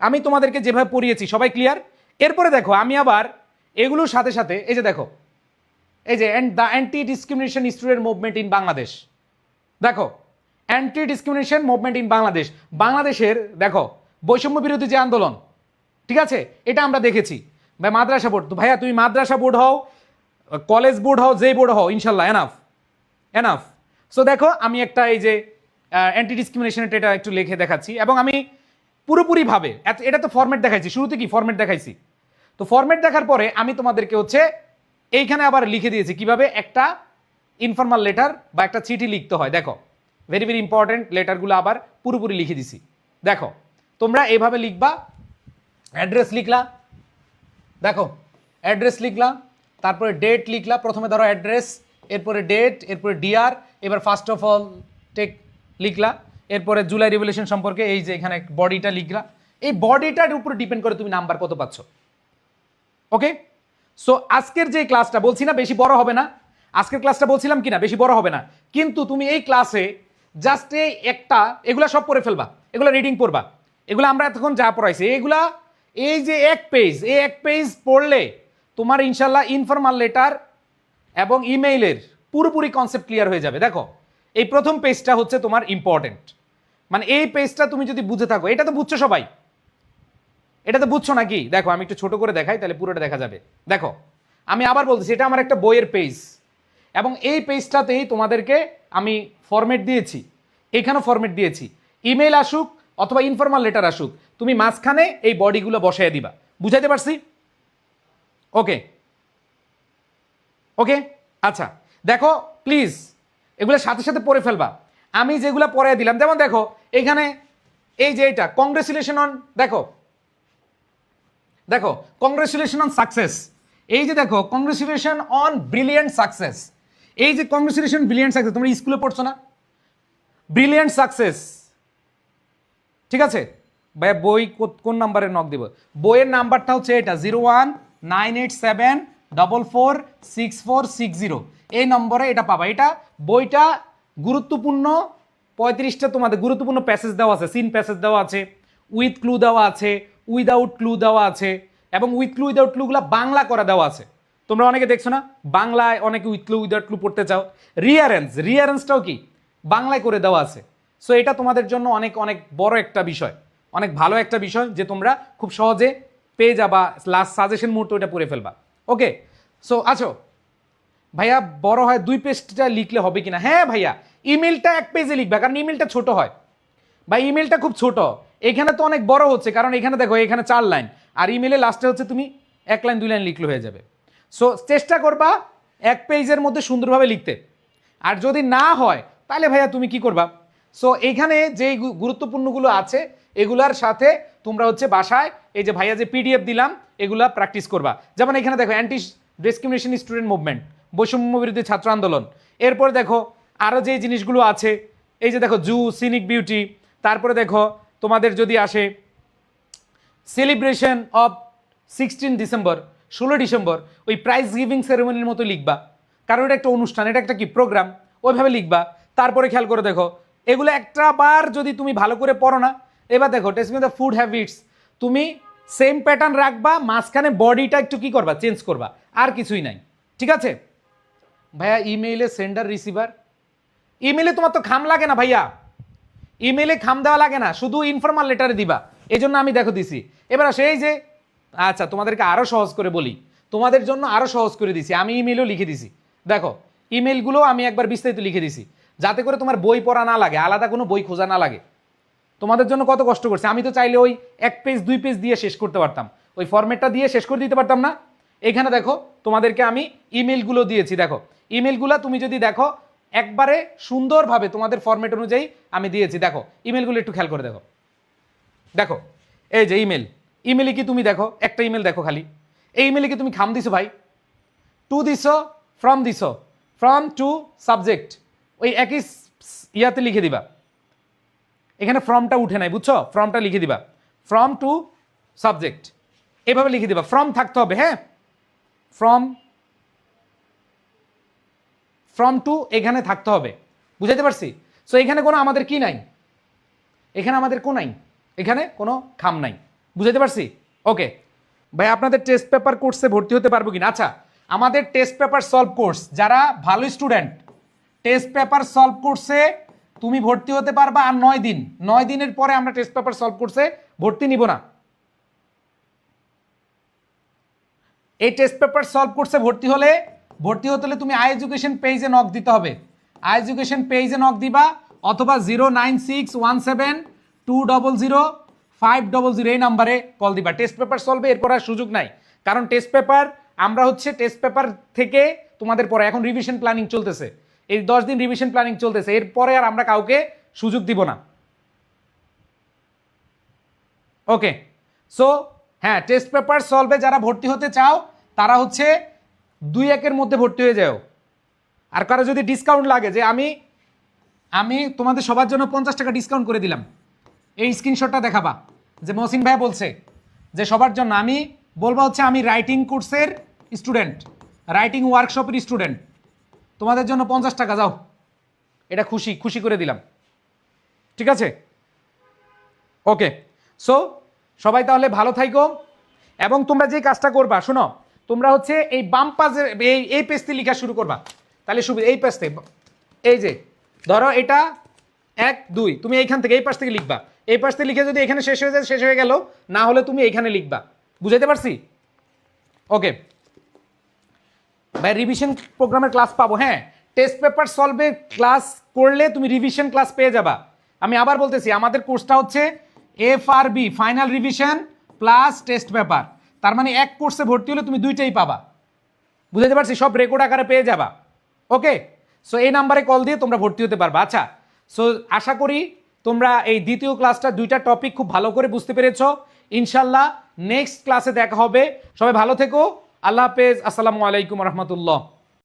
আমি তোমাদেরকে যেভাবে পড়িয়েছি সবাই ক্লিয়ার? এরপরে দেখো আমি আবার এগুলোর সাথে সাথে এই যে দেখো, এই যে the anti discrimination student movement in Bangladesh, দেখো anti discrimination movement in Bangladesh, বাংলাদেশের দেখো বৈষম্য বিরোধী যে আন্দোলন, ঠিক আছে, এটা আমরা দেখেছি। ভাই মাদ্রাসা বোর্ড, তো ভাইয়া তুমি মাদ্রাসা বোর্ড হও, কলেজ বোর্ড হও, যেই বোর্ড হও, ইনশাল্লাহ এনাফ। সো দেখো আমি একটা এই যে অ্যান্টি ডিসক্রিমিনেশনের এটা একটু লিখে দেখাচ্ছি, এবং আমি পুরোপুরিভাবে এটা তো ফরম্যাট দেখাইছি, শুরুতে কি ফরম্যাট দেখাইছি, তো ফরম্যাট দেখার পরে আমি তোমাদেরকে হচ্ছে এইখানে আবার লিখে দিয়েছি কিভাবে একটা ইনফর্মাল লেটার বা একটা চিঠি লিখতে হয়। দেখো ভেরি ভেরি ইম্পর্টেন্ট, লেটারগুলো আবার পুরোপুরি লিখে দিছি। দেখো তোমরা এইভাবে লিখবা, অ্যাড্রেস লিখলা, দেখো অ্যাড্রেস লিখলা, তারপরে ডেট লিখলা, প্রথমে ধরো অ্যাড্রেস, এরপরে ডেট, এরপরে ডিআর, এবার ফার্স্ট অফ অল টেক লিখলা, এরপরে জুলাই রিভলিউশন সম্পর্কে এই যে এখানে বডিটা লিখলা। এই বডিটার উপরে ডিপেন্ড করে তুমি নাম্বার কত পাচ্ছ। ওকে, সো আজকের যে ক্লাসটা বলছি না বেশি বড় হবে না, আজকের ক্লাসটা বলছিলাম কিনা বেশি বড় হবে না, কিন্তু তুমি এই ক্লাসে জাস্ট এই একটা এগুলা সব পড়ে ফেলবা, এগুলো রিডিং পড়বা, এগুলো আমরা এতক্ষণ যা পড়াইছি এগুলা, এই যে এক পেজ পড়লে তোমার ইনশাল্লাহ ইনফর্মাল লেটার এবং ইমেইলের পুরোপুরি কনসেপ্ট ক্লিয়ার হয়ে যাবে। দেখো এই প্রথম পেজটা হচ্ছে তোমার ইম্পর্টেন্ট, মানে এই পেজটা তুমি যদি বুঝে থাকো, এটা তো বুঝছো সবাই, এটা তো বুঝছো নাকি? দেখো আমি একটু ছোট করে দেখাই, তাহলে পুরোটা দেখা যাবে। দেখো আমি আবার বলতেছি, এটা আমার একটা বইয়ের পেজ, এবং এই পেজটাতেই তোমাদেরকে আমি ফরম্যাট দিয়েছি, এখানেও ফরম্যাট দিয়েছি। ইমেল আসুক অথবা ইনফরমাল লেটার আসুক, তুমি মাঝখানে এই বডিগুলো বসায় দিবা। বুঝাইতে পারছি? ওকে ওকে, আচ্ছা দেখো প্লিজ এগুলোর সাথে সাথে পড়ে ফেলবা। আমি যেগুলো পড়ে দিলাম, যেমন দেখো এখানে এই যে এটা কংগ্রেচুলেশন অন, দেখো দেখো কংগ্রেচুলেশন অন সাকসেস, এই যে দেখো কংগ্রেচুলেশন অন ব্রিলিয়েন্ট সাকসেস, এই যে কংগ্রেচুলেশন ব্রিলিয়েন্ট সাকসেস, তোমরা স্কুলে পড়ছো না? ব্রিলিয়েন্ট সাকসেস, ঠিক আছে ভাইয়া? বই কোন নাম্বারে নক দিব? বইয়ের নাম্বারটা হচ্ছে এটা 0198744646 এই নম্বরে এটা পাবা। এটা বইটা গুরুত্বপূর্ণ 35টা তোমাদের গুরুত্বপূর্ণ প্যাসেজ দেওয়া আছে, সিন প্যাসেজ দেওয়া আছে, উইথ ক্লু দেওয়া আছে, উইদাউট ক্লু দেওয়া আছে, এবং উইথ ক্লু উইদাউট ক্লুগুলো বাংলা করা দেওয়া আছে। তোমরা অনেকে দেখছো না, বাংলায় অনেকে উইথ ক্লু উইদাউট ক্লু পড়তে চাও, রিয়ারেন্সটাও কি বাংলায় করে দেওয়া আছে। সো এটা তোমাদের জন্য অনেক অনেক বড় একটা বিষয়, অনেক ভালো একটা বিষয়, যে তোমরা খুব সহজে পেয়ে যাবা, লাস্ট সাজেশন মুহূর্তে ওটা পড়ে ফেলবা। ওকে, সো আছো ভাইয়া বড় হয় 2 পেজটা লিখলে হবে কিনা? হ্যাঁ ভাইয়া, ইমেলটা 1 পেজে লিখবা, কারণ ইমেলটা ছোট হয় ভাই, ইমেলটা খুব ছোট। এখানে তো অনেক বড় হচ্ছে, কারণ এখানে দেখো এখানে 4 লাইন, আর ইমেলে লাস্টে হচ্ছে তুমি 1 লাইন 2 লাইন লিখলে হয়ে যাবে। সো চেষ্টা করবা 1 পেজের মধ্যে সুন্দরভাবে লিখতে। আর যদি না হয় তাহলে ভাইয়া তুমি কি করবা? সো এখানে যে গুরুত্বপূর্ণগুলো আছে এগুলার সাথে তোমরা হচ্ছে বাসায় এই যে ভাইয়া যে পিডিএফ দিলাম এগুলা প্র্যাকটিস করবা। যেমন এখানে দেখো অ্যান্টি ডিসক্রিমিনেশন স্টুডেন্ট মুভমেন্ট, বৈষম্য বিরোধী ছাত্র আন্দোলন। এরপর দেখো আরও যে জিনিসগুলো আছে, এই যে দেখো জু, সিনিক বিউটি, তারপরে দেখো তোমাদের যদি আসে সেলিব্রেশন অফ 16 ডিসেম্বর, 16 ডিসেম্বর, ওই প্রাইজ গিভিং সেরেমনির মতো লিখবা, কারণ এটা একটা অনুষ্ঠান, এটা একটা কি প্রোগ্রাম, ওইভাবে লিখবা। তারপরে খেয়াল করে দেখো এগুলো একটা বার যদি তুমি ভালো করে পড়ো না, এবার দেখো টেস্ট দ্য ফুড হ্যাবিটস, তুমি সেম প্যাটার্ন রাখবা, মাঝখানে বডিটা একটু কি করবা, চেঞ্জ করবা, আর কিছুই নাই। ঠিক আছে ভাইয়া? ইমেইলে সেন্ডার রিসিভার, ইমেইলে তোমার তো খাম লাগে না ভাইয়া, ইমেইলে খাম দেওয়া লাগে না, শুধু ইনফরমাল লেটারে দিবা। এই জন্য আমি দেখো দিছি। এবার আসে এই যে, আচ্ছা তোমাদেরকে আরো সহজ করে বলি, তোমাদের জন্য আরো সহজ করে দিছি, আমি ইমেইলও লিখে দিছি। দেখো ইমেইলগুলো আমি একবার বিস্তারিত লিখে দিছি, যাতে করে তোমার বই পড়া না লাগে, আলাদা কোনো বই খোঁজা না লাগে। তোমাদের জন্য কত কষ্ট করছে, আমি তো চাইলে ওই 1 পেজ 2 পেজ দিয়ে শেষ করতে পারতাম, ওই ফরম্যাটটা দিয়ে শেষ করে দিতে পারতাম না। এখানে দেখো তোমাদেরকে আমি ইমেলগুলো দিয়েছি, দেখো ইমেলগুলো তুমি যদি দেখো একবারে সুন্দরভাবে তোমাদের ফরম্যাট অনুযায়ী আমি দিয়েছি। দেখো ইমেলগুলো একটু খেয়াল করে দেখো, দেখো এই যে ইমেল, ইমেলে কি তুমি দেখো একটা ইমেল দেখো খালি, এই ইমেলে কি তুমি খাম দিছো ভাই? টু দিছো, ফ্রম টু সাবজেক্ট, ওই একই ইয়াতে লিখে দিবা, এখানে ফ্রমটা উঠে নাই, বুঝছো? ফ্রমটা লিখে দিবা, ফ্রম টু সাবজেক্ট, এভাবে লিখে দিবা। ফ্রম থাকতে হবে, হ্যাঁ, ফ্রম টু এখানে থাকতে হবে, বুঝাইতে পারছি? সো এখানে কোনো আমাদের কি নাই, এখানে আমাদের কোন নাই, এখানে কোনো খাম নাই, বুঝাইতে পারছি? ওকে ভাই, আপনাদের টেস্ট পেপার কোর্সে ভর্তি হতে পারবো কিনা? আচ্ছা, আমাদের টেস্ট পেপার সলভ কোর্স, যারা ভালো স্টুডেন্ট, টেস্ট পেপার সলভ কোর্সে তুমি ভর্তি হতে পারবা। আর 9 দিন, 9 দিনের পরে আমরা টেস্ট পেপার সলভ কোর্সে ভর্তি নিব না। এই টেস্ট পেপার সলভ কোর্সে ভর্তি হতে হলে তুমি আই এডুকেশন পেজে নক দিতে হবে, আই এডুকেশন পেজে নক দিবা, অথবা 09617200500 এই নাম্বারে কল দিবা। টেস্ট পেপার সলভে এরপর আর সুযোগ নাই, কারণ টেস্ট পেপার আমরা হচ্ছে টেস্ট পেপার থেকে তোমাদের পরে এখন রিভিশন প্ল্যানিং চলতেছে, এই 10 দিন রিভিশন প্ল্যানিং চলতেছে, এরপরে আর আমরা কাউকে সুযোগ দিব না। ওকে, সো হ্যাঁ, টেস্ট পেপার সলভে যারা ভর্তি হতে চাও তারা হচ্ছে 2-1 মধ্যে ভর্তি হয়ে যাও। আর কারো যদি ডিসকাউন্ট লাগে, যে আমি তোমাদের সবার জন্য 50 টাকা ডিসকাউন্ট করে দিলাম, এই স্ক্রিনশটটা দেখাবা, যে মহসিন ভাই বলছে যে সবার জন্য, আমি বলবো হচ্ছে আমি রাইটিং কোর্সের স্টুডেন্ট, রাইটিং ওয়ার্কশপের স্টুডেন্ট, তোমাদের জন্য 50 টাকা, যাও, এটা খুশি করে দিলাম। ঠিক আছে? ওকে, সো সবাই তাহলে ভালো থাইকো, এবং তোমরা যে কাজটা করবা, শোনো, তোমরা হচ্ছে এই বাম পাশে এই পেজতে লেখা শুরু করবা, তাহলে সুবিধা। এই পেজতে, এই যে ধরো এটা 1 2, তুমি এইখান থেকে এই পাশ থেকে লিখবা, এই পাশ থেকে লিখে যদি এখানে শেষ হয়ে যায় শেষ হয়ে গেল, না হলে তুমি এখানে লিখবা। বুঝাইতে পারছি? ওকে ভাই, রিভিশন প্রোগ্রামের ক্লাস পাবো। হ্যাঁ, টেস্ট পেপার সলভের ক্লাস করলে তুমি রিভিশন ক্লাস পেয়ে যাবা। আমি আবার বলতেছি, আমাদের কোর্সটা হচ্ছে FRB final revision plus test paper. তার মানে এক কোর্সে ভর্তি হলে তুমি দুইটাই পাবা। বুঝাতে পারছি? সব রেকর্ড আকারে পেয়ে যাবা। ওকে, সো এই নাম্বারে কল দিয়ে তোমরা ভর্তি হতে পারবা। আচ্ছা, সো আশা করি তোমরা এই দ্বিতীয় ক্লাসটা দুইটা টপিক খুব ভালো করে বুঝতে পেরেছো। ইনশাল্লাহ নেক্সট ক্লাসে দেখা হবে। সবাই ভালো থেকো। আল্লাহ হাফেজ। আসসালামু আলাইকুম রহমতুল্লাহ।